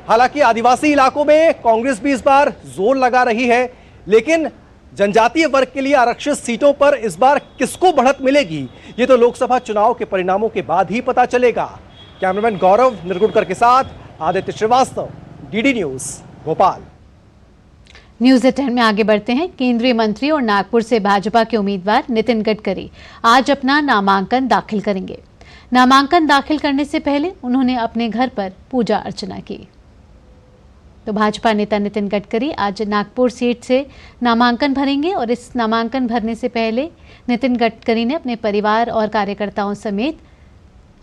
M: हालांकि आदिवासी इलाकों में कांग्रेस भी इस बार जोर लगा रही है, लेकिन जनजातीय वर्ग के लिए आरक्षित सीटों पर इस बार किसको बढ़त मिलेगी, ये तो लोकसभा चुनाव के परिणामों के बाद ही पता चलेगा। कैमरामैन गौरव निरगुड़कर के साथ Aditya Srivastava, DD news, Bhopal.
B: News at 10 में आगे बढ़ते हैं। केंद्रीय मंत्री और नागपुर से भाजपा के उम्मीदवार नितिन गडकरी आज अपना नामांकन दाखिल करेंगे। नामांकन दाखिल करने से पहले उन्होंने अपने घर पर पूजा अर्चना की। तो भाजपा नेता नितिन गडकरी आज नागपुर सीट से नामांकन भरेंगे और इस नामांकन भरने से पहले नितिन गडकरी ने अपने परिवार और कार्यकर्ताओं समेत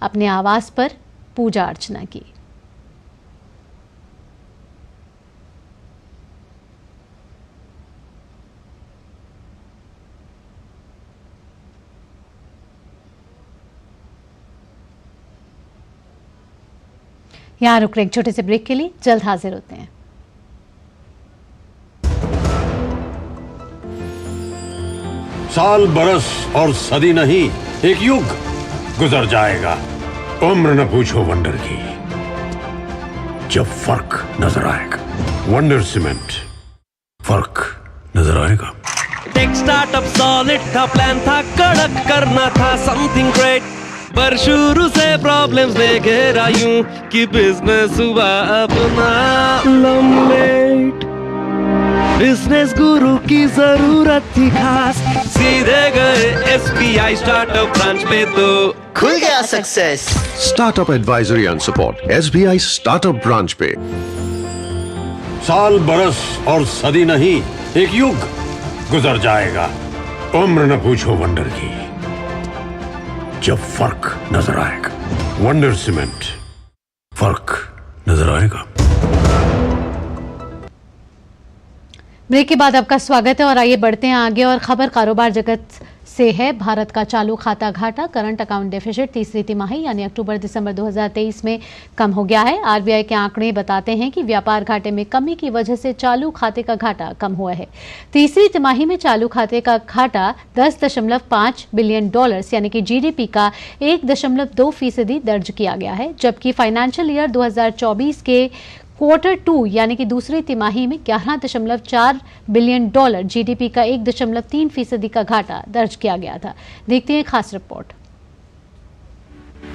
B: अपने आवास पर पूजा अर्चना की। यहां रुक रहे एक छोटे से ब्रेक के लिए, जल्द हाजिर होते हैं।
A: साल बरस और सदी नहीं, एक युग गुजर जाएगा। उम्र न पूछो वंडर की, जब फर्क नजर आएगा। वंडर सीमेंट, फर्क नजर आएगा।
P: टेक स्टार्टअप सॉलिड था, प्लान था कड़क, करना था समथिंग ग्रेट, पर शुरू से प्रॉब्लम्स ने घेरा यूं कि बिजनेस हुआ अपना लम्बेट। बिजनेस गुरु की जरूरत थी खास, सीधे गए SBI स्टार्टअप ब्रांच पे तो खुल गया success.
Q: Startup advisory and support SBI startup branch पे।
A: साल बरस और सदी नहीं, एक युग गुजर जाएगा। उम्र न पूछो वंडर की, जब फर्क नजर आएगा। वंडर सीमेंट, फर्क नजर आएगा।
B: ब्रेक के बाद आपका स्वागत है और आइए बढ़ते हैं आगे और खबर कारोबार जगत से है। भारत का चालू खाता घाटा, करंट अकाउंट डेफिसिट तीसरी तिमाही यानी अक्टूबर-दिसंबर 2023 में कम हो गया है। RBI के आंकड़े बताते हैं कि व्यापार घाटे में कमी की वजह से चालू खाते का घाटा कम हुआ है। तीसरी तिमाही में चालू खाते का घाटा $10.5 बिलियन यानी कि GDP का 1.2% दर्ज किया गया है, जबकि फाइनेंशियल ईयर 2024 के Q2 यानी कि दूसरी तिमाही में $11.4 बिलियन GDP का 1.3% का घाटा दर्ज किया गया था। देखते हैं खास रिपोर्ट।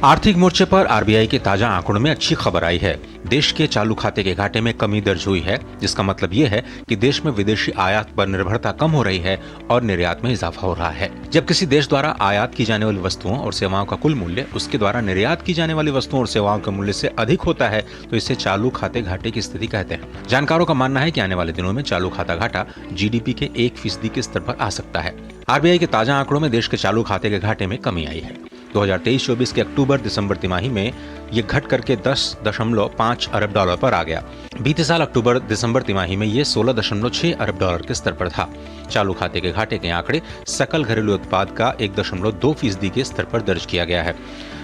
R: आर्थिक मोर्चे पर आरबीआई के ताजा आंकड़ों में अच्छी खबर आई है। देश के चालू खाते के घाटे में कमी दर्ज हुई है, जिसका मतलब ये है कि देश में विदेशी आयात पर निर्भरता कम हो रही है और निर्यात में इजाफा हो रहा है। जब किसी देश द्वारा आयात की जाने वाली वस्तुओं और सेवाओं का कुल मूल्य उसके द्वारा निर्यात की जाने वाली वस्तुओं और सेवाओं के मूल्य से अधिक होता है तो इसे चालू खाते घाटे की स्थिति कहते हैं। जानकारों का मानना है कि आने वाले दिनों में चालू खाता घाटा GDP के 1% के स्तर पर आ सकता है। आरबीआई के ताजा आंकड़ों में देश के चालू खाते के घाटे में कमी आई है। 2023-24 के अक्टूबर-दिसंबर तिमाही में ये घट करके $10.5 अरब पर आ गया। बीते साल अक्टूबर-दिसंबर तिमाही में ये $16.6 अरब के स्तर पर था। चालू खाते के घाटे के आंकड़े सकल घरेलू उत्पाद का 1.2% के स्तर पर दर्ज किया गया है।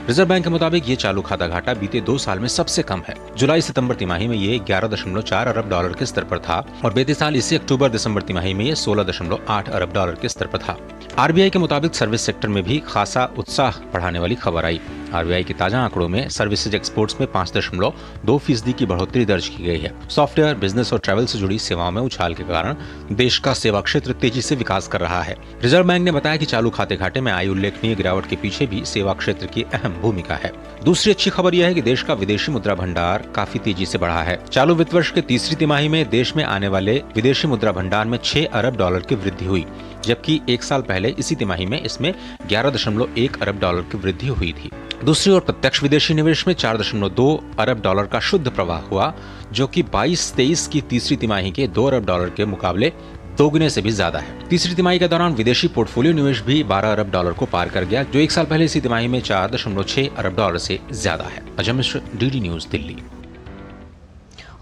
R: रिजर्व बैंक के मुताबिक ये चालू खाता घाटा बीते 2 साल में सबसे कम है। जुलाई-सितंबर तिमाही में ये $11.4 अरब के स्तर पर था और बीते साल इसी अक्टूबर-दिसंबर तिमाही में ये $16.8 अरब के स्तर पर था। आरबीआई के मुताबिक सर्विस सेक्टर में भी खासा उत्साह बढ़ाने वाली खबर आई। आरबीआई के ताजा आंकड़ों में सर्विसेज एक्सपोर्ट्स में 5.2% की बढ़ोतरी दर्ज की गई है। सॉफ्टवेयर, बिजनेस और ट्रैवल से जुड़ी सेवाओं में उछाल के कारण देश का सेवा क्षेत्र तेजी से विकास कर रहा है। रिजर्व बैंक ने बताया कि चालू खाते घाटे में आई उल्लेखनीय गिरावट के पीछे भी सेवा क्षेत्र की अहम भूमिका है। दूसरी अच्छी खबर यह है कि देश का विदेशी मुद्रा भंडार काफी तेजी से बढ़ा है। चालू वित्त वर्ष के तीसरी तिमाही में देश में आने वाले विदेशी मुद्रा भंडार में $6 अरब की वृद्धि हुई, जबकि 1 साल पहले इसी तिमाही में इसमें $11.1 अरब की वृद्धि हुई थी। दूसरी ओर प्रत्यक्ष विदेशी निवेश में $4.2 अरब का शुद्ध प्रवाह हुआ, जो कि 22-23 की तीसरी तिमाही के $2 अरब के मुकाबले दोगुने से भी ज्यादा है। तीसरी तिमाही के दौरान विदेशी पोर्टफोलियो निवेश भी $12 अरब को पार कर गया, जो 1 साल पहले इसी तिमाही में $4.6 अरब से ज्यादा है। Ajay Mishra, DD news, Delhi.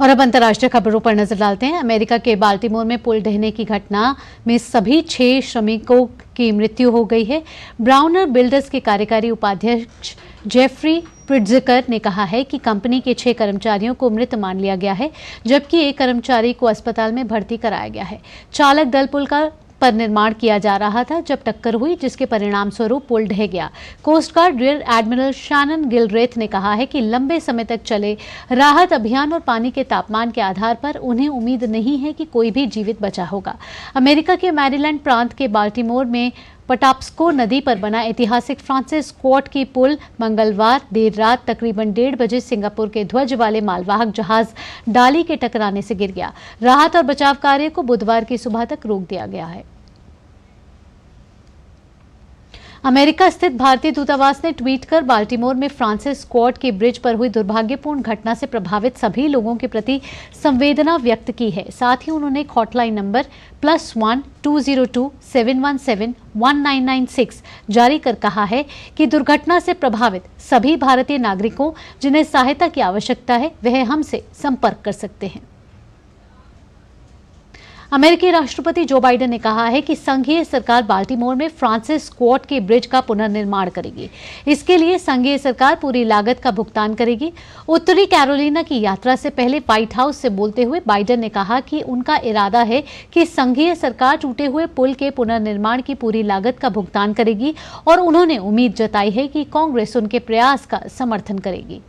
B: और अब अंतर्राष्ट्रीय खबरों पर नजर डालते हैं। अमेरिका के बाल्टीमोर में पुल ढहने की घटना में सभी 6 श्रमिकों की मृत्यु हो गई है। ब्राउनर बिल्डर्स के कार्यकारी उपाध्यक्ष जेफरी प्रिट्जिकर ने कहा है कि कंपनी के 6 कर्मचारियों को मृत मान लिया गया है, जबकि एक कर्मचारी को अस्पताल में भर्ती कराया गया है। चालक दल पुल पर निर्माण किया जा रहा था जब टक्कर हुई, जिसके परिणाम स्वरूप पुल ढह गया। Coast guard rear admiral Shannon Gilreath ने कहा है कि लंबे समय तक चले राहत अभियान और पानी के तापमान के आधार पर उन्हें उम्मीद नहीं है कि कोई भी जीवित बचा होगा। अमेरिका के मैरीलैंड प्रांत के बाल्टीमोर में पटाप्स्को नदी पर बना ऐतिहासिक फ्रांसिस स्कॉट की पुल मंगलवार देर रात तकरीबन 1:30 बजे सिंगापुर के ध्वज वाले मालवाहक जहाज डाली के टकराने से गिर गया। राहत और बचाव कार्य को बुधवार की सुबह तक रोक दिया गया है। अमेरिका स्थित भारतीय दूतावास ने ट्वीट कर बाल्टीमोर में फ्रांसिस स्कॉट की ब्रिज पर हुई दुर्भाग्यपूर्ण घटना से प्रभावित सभी लोगों के प्रति संवेदना व्यक्त की है। साथ ही उन्होंने एक हॉटलाइन नंबर +1 202 717 1996 जारी कर कहा है कि दुर्घटना से प्रभावित सभी भारतीय नागरिकों जिन्हें सहायता की आवश्यकता है वह हमसे संपर्क कर सकते हैं। अमेरिकी राष्ट्रपति जो बाइडेन ने कहा है कि संघीय सरकार बाल्टीमोर में फ्रांसिस स्कॉट के ब्रिज का पुनर्निर्माण करेगी। इसके लिए संघीय सरकार पूरी लागत का भुगतान करेगी। उत्तरी कैरोलिना की यात्रा से पहले व्हाइट हाउस से बोलते हुए बाइडेन ने कहा कि उनका इरादा है कि संघीय सरकार टूटे हुए पुल के पुनर्निर्माण की पूरी लागत का भुगतान करेगी और उन्होंने उम्मीद जताई है कि कांग्रेस उनके प्रयास का समर्थन करेगी।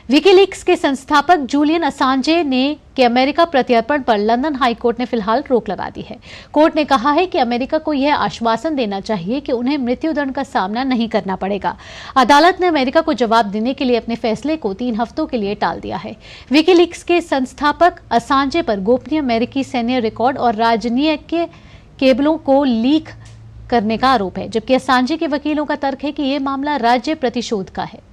B: विकीलीक्स के संस्थापक जूलियन असांजे ने कि अमेरिका प्रत्यर्पण पर लंदन हाई कोर्ट ने फिलहाल रोक लगा दी है। कोर्ट ने कहा है कि अमेरिका को यह आश्वासन देना चाहिए कि उन्हें मृत्युदंड का सामना नहीं करना पड़ेगा। अदालत ने अमेरिका को जवाब देने के लिए अपने फैसले को 3 हफ्तों के लिए टाल दिया है। विकीलीक्स के संस्थापक असांजे पर गोपनीय अमेरिकी सैन्य रिकॉर्ड और राजनीतिक केबलों को लीक करने का आरोप है, जबकि असांजे के वकीलों का तर्क है कि यह मामला राज्य प्रतिशोध का है।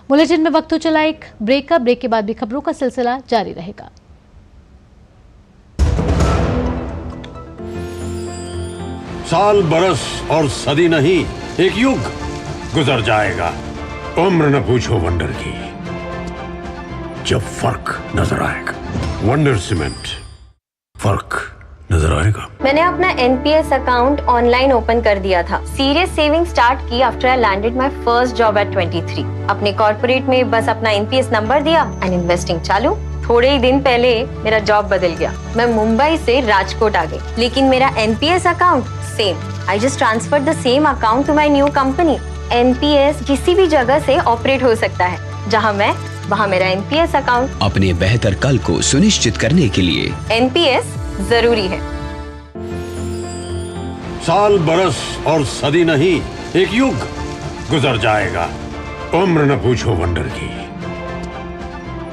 B: बुलेटिन में वक्त हो चला एक ब्रेक का। ब्रेक के बाद भी खबरों का सिलसिला जारी रहेगा।
A: साल बरस और सदी नहीं, एक युग गुजर जाएगा। उम्र न पूछो वंडर की, जब फर्क नजर आएगा। वंडर सीमेंट, फर्क नजर आएगा।
S: मैंने अपना एनपीएस अकाउंट ऑनलाइन ओपन कर दिया था। सीरियस सेविंग स्टार्ट की after I landed my first job eight 23। अपने कॉर्पोरेट में बस अपना एनपीएस नंबर दिया एंड इन्वेस्टिंग चालू। थोड़े ही दिन पहले मेरा जॉब बदल गया। मैं मुंबई से राजकोट आ गई, लेकिन मेरा NPS account same. I just transfer the same account to my new company. NPS किसी भी जगह से ऑपरेट हो सकता है, जहां मैं वहां मेरा एनपीएस अकाउंट।
E: अपने बेहतर कल को सुनिश्चित करने के लिए
S: एनपीएस जरूरी है।
A: साल बरस और सदी नहीं, एक युग गुजर जाएगा। उम्र न पूछो वंडर की,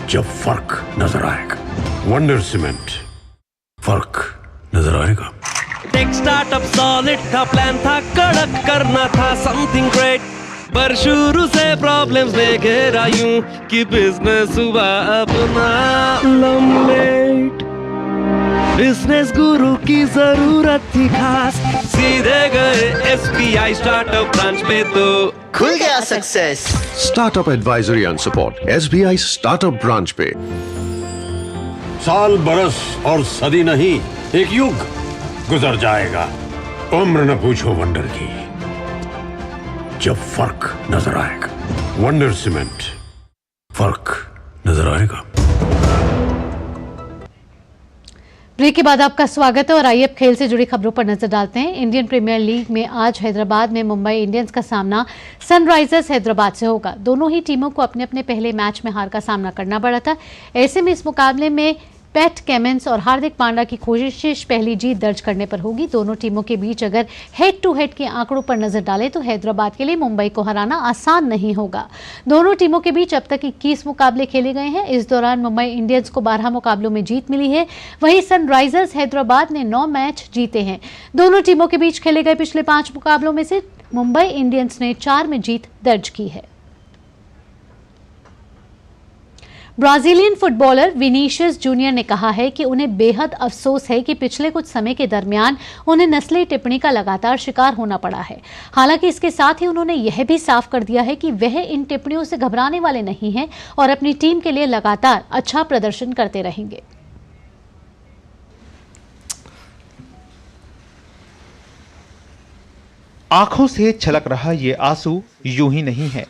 A: जब फर्क नजर आएगा। वंडर सीमेंट, फर्क नजर आएगा।
P: टेक स्टार्टअप सॉलिड था, प्लान था कड़क, करना था समथिंग ग्रेट, पर शुरू से प्रॉब्लम्स ने घेरा यूं कि बिजनेस हुआ अपना लम्बेट। बिजनेस गुरु की जरूरत थी खास, सीधे गए एसबीआई स्टार्टअप ब्रांच पे तो
K: खुल गया success.
Q: Startup advisory and support SBI Startup Branch पे।
A: साल बरस और सदी नहीं, एक युग गुजर जाएगा। उम्र न पूछो वंडर की, जब फर्क नजर आएगा। वंडर सीमेंट, फर्क नजर आएगा।
B: ब्रेक के बाद आपका स्वागत है और आइए अब खेल से जुड़ी खबरों पर नजर डालते हैं। इंडियन प्रीमियर लीग में आज हैदराबाद में मुंबई इंडियंस का सामना सनराइजर्स हैदराबाद से होगा। दोनों ही टीमों को अपने अपने पहले मैच में हार का सामना करना पड़ा था। ऐसे में इस मुकाबले में पैट केमिंस और हार्दिक पांड्या की कोशिश पहली जीत दर्ज करने पर होगी। दोनों टीमों के बीच अगर हेड टू हेड के आंकड़ों पर नजर डालें तो हैदराबाद के लिए मुंबई को हराना आसान नहीं होगा। दोनों टीमों के बीच अब तक 21 मुकाबले खेले गए हैं। इस दौरान मुंबई इंडियंस को 12 मुकाबलों में जीत मिली है, वहीं सनराइजर्स हैदराबाद ने 9 मैच जीते हैं। दोनों टीमों के बीच खेले गए पिछले 5 मुकाबलों में से मुंबई इंडियंस ने 4 में जीत दर्ज की है। ब्राजीलियन फुटबॉलर विनीशियस जूनियर ने कहा है कि उन्हें बेहद अफसोस है कि पिछले कुछ समय के दरमियान उन्हें नस्ली टिप्पणी का लगातार शिकार होना पड़ा है। हालांकि इसके साथ ही उन्होंने यह भी साफ कर दिया है कि वह इन टिप्पणियों से घबराने वाले नहीं हैं और अपनी टीम के लिए लगातार अच्छा प्रदर्शन करते रहेंगे।
T: आंखों से छलक रहा ये आंसू यूं ही नहीं है।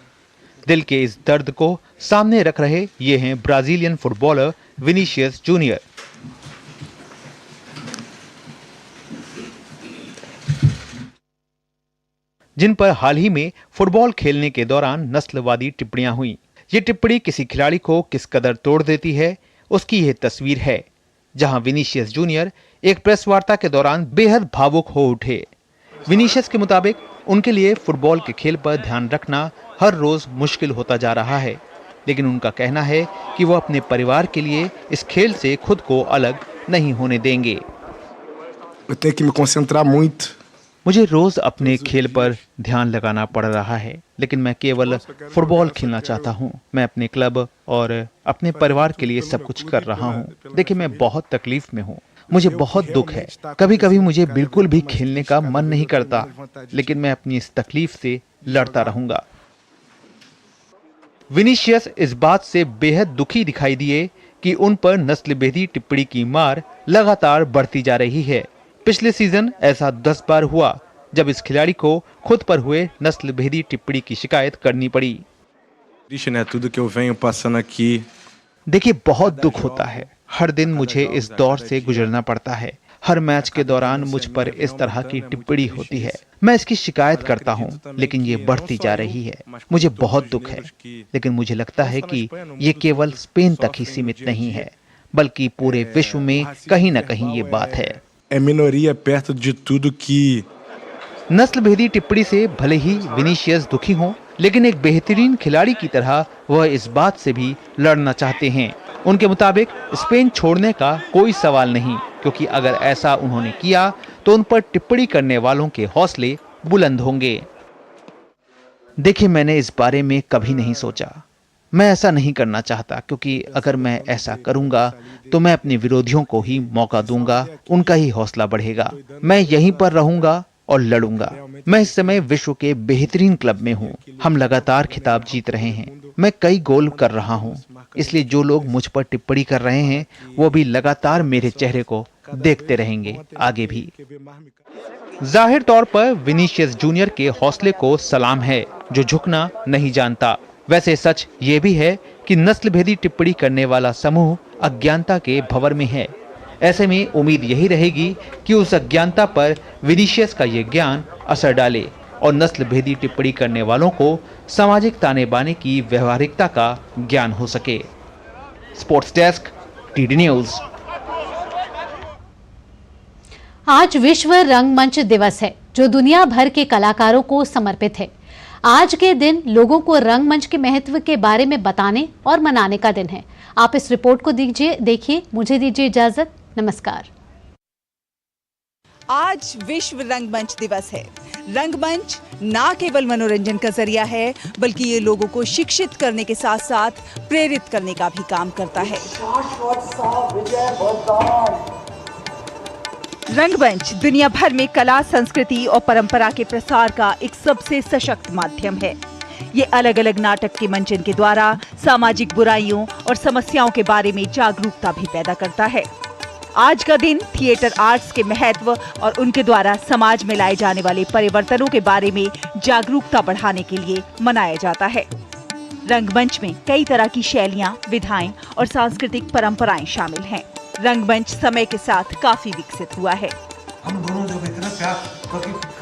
T: दिल के इस दर्द को सामने रख रहे ये हैं ब्राजीलियन फुटबॉलर विनीशियस जूनियर। जिन पर हाल ही में फुटबॉल खेलने के दौरान नस्लवादी टिप्पणियां हुई। ये टिप्पणी किसी खिलाड़ी को किस कदर तोड़ देती है, उसकी यह तस्वीर है, जहां विनीशियस जूनियर एक प्रेस वार्ता के दौरान बेहद भावुक हो उठे। विनीशियस के मुताबिक उनके लिए फुटबॉल के खेल पर ध्यान रखना हर रोज मुश्किल होता जा रहा है, लेकिन उनका कहना है कि वो अपने परिवार के लिए इस खेल से खुद को अलग नहीं होने देंगे। मुझे रोज अपने खेल पर ध्यान लगाना पड़ रहा है, लेकिन मैं केवल फुटबॉल खेलना चाहता हूं। मैं अपने क्लब और अपने परिवार के लिए सब कुछ कर रहा हूं। देखिए, मैं बहुत तकलीफ में हूं, मुझे बहुत दुख है। कभी कभी मुझे बिल्कुल भी खेलने का मन नहीं करता, लेकिन मैं अपनी इस तकलीफ से लड़ता रहूंगा। विनीशियस इस बात से बेहद दुखी दिखाई दिए कि उन पर नस्लभेदी टिप्पणी की मार लगातार बढ़ती जा रही है। पिछले सीजन ऐसा 10 बार हुआ जब इस खिलाड़ी को खुद पर हुए नस्लभेदी टिप्पणी की शिकायत करनी पड़ी। देखिए, बहुत दुख होता है। हर दिन मुझे इस दौर से गुजरना पड़ता है। हर मैच के दौरान मुझ पर इस तरह की टिप्पणी होती है। मैं इसकी शिकायत करता हूं, लेकिन ये बढ़ती जा रही है। मुझे बहुत दुख है, लेकिन मुझे लगता है कि ये केवल स्पेन तक ही सीमित नहीं है, बल्कि पूरे विश्व में कहीं न कहीं ये बात है। नस्लभेदी टिप्पणी से भले ही विनीशियस दुखी हों, लेकिन एक बेहतरीन खिलाड़ी की तरह वह इस बात से भी लड़ना चाहते हैं। उनके मुताबिक स्पेन छोड़ने का कोई सवाल नहीं, क्योंकि अगर ऐसा उन्होंने किया तो उन पर टिप्पणी करने वालों के हौसले बुलंद होंगे। देखिए, मैंने इस बारे में कभी नहीं सोचा। मैं ऐसा नहीं करना चाहता, क्योंकि अगर मैं ऐसा करूंगा तो मैं अपने विरोधियों को ही मौका दूंगा, उनका ही हौसला बढ़ेगा। मैं यहीं पर रहूंगा और लड़ूंगा। मैं इस समय विश्व के बेहतरीन क्लब में हूँ। हम लगातार खिताब जीत रहे हैं। मैं कई गोल कर रहा हूँ, इसलिए जो लोग मुझ पर टिप्पणी कर रहे हैं वो भी लगातार मेरे चेहरे को देखते रहेंगे, आगे भी। जाहिर तौर पर विनीशियस जूनियर के हौसले को सलाम है, जो झुकना नहीं जानता। वैसे सच ये भी है कि नस्लभेदी टिप्पणी करने वाला समूह अज्ञानता के भंवर में है। ऐसे में उम्मीद यही रहेगी कि उस अज्ञानता पर विनीशियस का ये ज्ञान असर डाले और नस्लभेदी टिप्पणी करने वालों को सामाजिक ताने बाने की व्यवहारिकता का ज्ञान हो सके। Sports desk, TD news.
B: आज विश्व रंगमंच दिवस है, जो दुनिया भर के कलाकारों को समर्पित है। आज के दिन लोगों को रंगमंच के महत्व के बारे में बताने और मनाने का दिन है। आप इस रिपोर्ट को देखिए। मुझे दीजिए इजाजत। नमस्कार।
U: आज विश्व रंगमंच दिवस है। रंगमंच ना केवल मनोरंजन का जरिया है, बल्कि ये लोगों को शिक्षित करने के साथ साथ प्रेरित करने का भी काम करता है। रंगमंच दुनिया भर में कला, संस्कृति और परंपरा के प्रसार का एक सबसे सशक्त माध्यम है। ये अलग अलग नाटक के मंचन के द्वारा सामाजिक बुराइयों और समस्याओं के बारे में जागरूकता भी पैदा करता है। आज का दिन थिएटर आर्ट्स के महत्व और उनके द्वारा समाज में लाए जाने वाले परिवर्तनों के बारे में जागरूकता बढ़ाने के लिए मनाया जाता है। रंगमंच में कई तरह की शैलियां, विधाएं और सांस्कृतिक परंपराएं शामिल हैं। रंगमंच समय के साथ काफी विकसित हुआ है।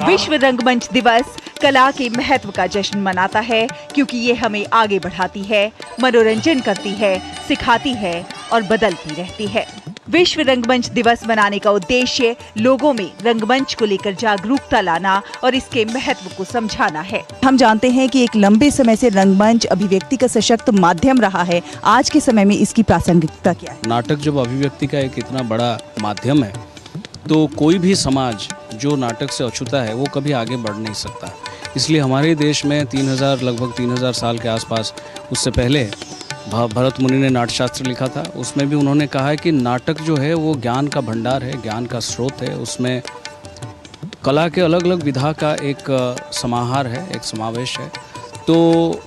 U: विश्व रंगमंच दिवस कला के महत्व का जश्न मनाता है, क्योंकि ये हमें आगे बढ़ाती है, मनोरंजन करती है, सिखाती है और बदलती रहती है। विश्व रंगमंच दिवस मनाने का उद्देश्य लोगों में रंगमंच को लेकर जागरूकता लाना और इसके महत्व को समझाना है। हम जानते हैं कि एक लंबे समय से रंगमंच अभिव्यक्ति का सशक्त माध्यम रहा है। आज के समय में इसकी प्रासंगिकता क्या है?
V: नाटक जब अभिव्यक्ति का एक इतना बड़ा माध्यम है, तो कोई भी समाज जो नाटक से अछूता है वो कभी आगे बढ़ नहीं सकता। इसलिए हमारे देश में लगभग 3000 साल के आसपास, उससे पहले भरत मुनि ने नाट्यशास्त्र लिखा था। उसमें भी उन्होंने कहा है कि नाटक जो है वो ज्ञान का भंडार है, ज्ञान का स्रोत है। उसमें कला के अलग अलग विधा का एक समाहार है, एक समावेश है। तो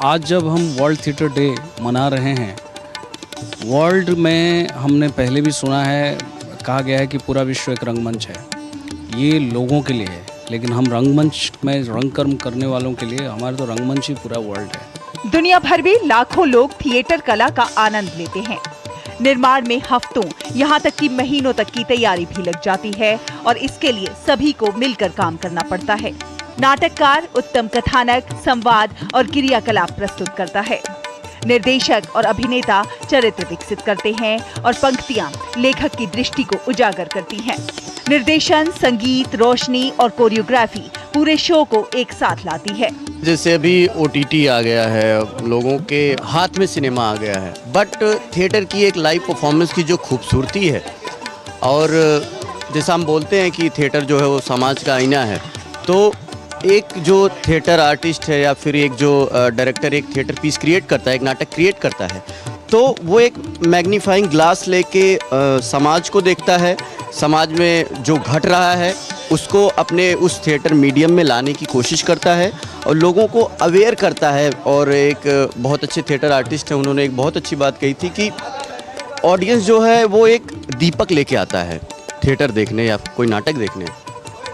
V: आज जब हम वर्ल्ड थिएटर डे मना रहे हैं, वर्ल्ड में हमने पहले भी सुना है, कहा गया है कि पूरा विश्व एक रंगमंच है। ये लोगों के लिए है, लेकिन हम रंगमंच में रंगकर्म करने वालों के लिए हमारे तो रंगमंच ही पूरा वर्ल्ड है।
U: दुनिया भर में लाखों लोग थिएटर कला का आनंद लेते हैं। निर्माण में हफ्तों, यहाँ तक कि महीनों तक की तैयारी भी लग जाती है और इसके लिए सभी को मिलकर काम करना पड़ता है। नाटककार उत्तम कथानक, संवाद और क्रियाकलाप प्रस्तुत करता है। निर्देशक और अभिनेता चरित्र विकसित करते हैं और पंक्तियां लेखक की दृष्टि को उजागर करती हैं। निर्देशन, संगीत, रोशनी और कोरियोग्राफी पूरे शो को एक साथ लाती है।
C: जैसे अभी OTT आ गया है, लोगों के हाथ में सिनेमा आ गया है, बट थिएटर की एक लाइव परफॉर्मेंस की जो खूबसूरती है, और जैसा हम बोलते हैं कि थिएटर जो है वो समाज का आईना है, तो एक जो थिएटर आर्टिस्ट है या फिर एक जो डायरेक्टर एक थिएटर पीस क्रिएट करता है, एक नाटक क्रिएट करता है, तो वो एक मैग्नीफाइंग ग्लास लेके समाज को देखता है, समाज में जो घट रहा है उसको अपने उस थिएटर मीडियम में लाने की कोशिश करता है और लोगों को अवेयर करता है। और एक बहुत अच्छे थिएटर आर्टिस्ट हैं, उन्होंने एक बहुत अच्छी बात कही थी कि ऑडियंस जो है वो एक दीपक लेके आता है थिएटर देखने या कोई नाटक देखने,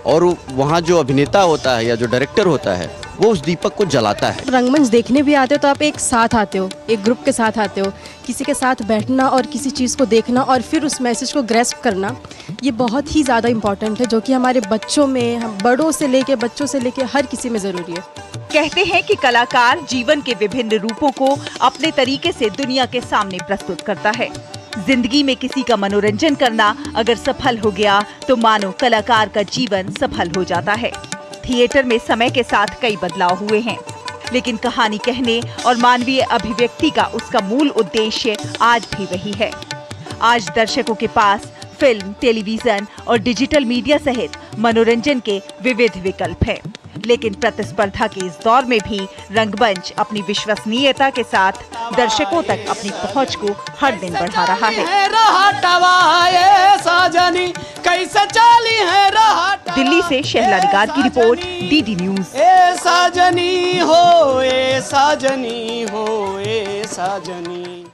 C: और वहाँ जो अभिनेता होता है या जो डायरेक्टर होता है वो उस दीपक को जलाता है।
D: रंगमंच देखने भी आते हो तो आप एक साथ आते हो, एक ग्रुप के साथ आते हो, किसी के साथ बैठना और किसी चीज़ को देखना और फिर उस मैसेज को ग्रैस्प करना, ये बहुत ही ज़्यादा इम्पॉर्टेंट है, जो कि हमारे बच्चों में, हम बड़ों से लेके हर किसी में ज़रूरी है।
U: कहते हैं कि कलाकार जीवन के विभिन्न रूपों को अपने तरीके से दुनिया के सामने प्रस्तुत करता है। जिंदगी में किसी का मनोरंजन करना अगर सफल हो गया तो मानो कलाकार का जीवन सफल हो जाता है। थिएटर में समय के साथ कई बदलाव हुए हैं, लेकिन कहानी कहने और मानवीय अभिव्यक्ति का उसका मूल उद्देश्य आज भी वही है। आज दर्शकों के पास फिल्म, टेलीविजन और डिजिटल मीडिया सहित मनोरंजन के विविध विकल्प हैं, लेकिन प्रतिस्पर्धा के इस दौर में भी रंगमंच अपनी विश्वसनीयता के साथ दर्शकों तक अपनी पहुंच को हर दिन बढ़ा रहा है। दिल्ली से शहला निगार की रिपोर्ट, DD न्यूज।
P: ए साजनी हो, ए साजनी हो, ए साजनी।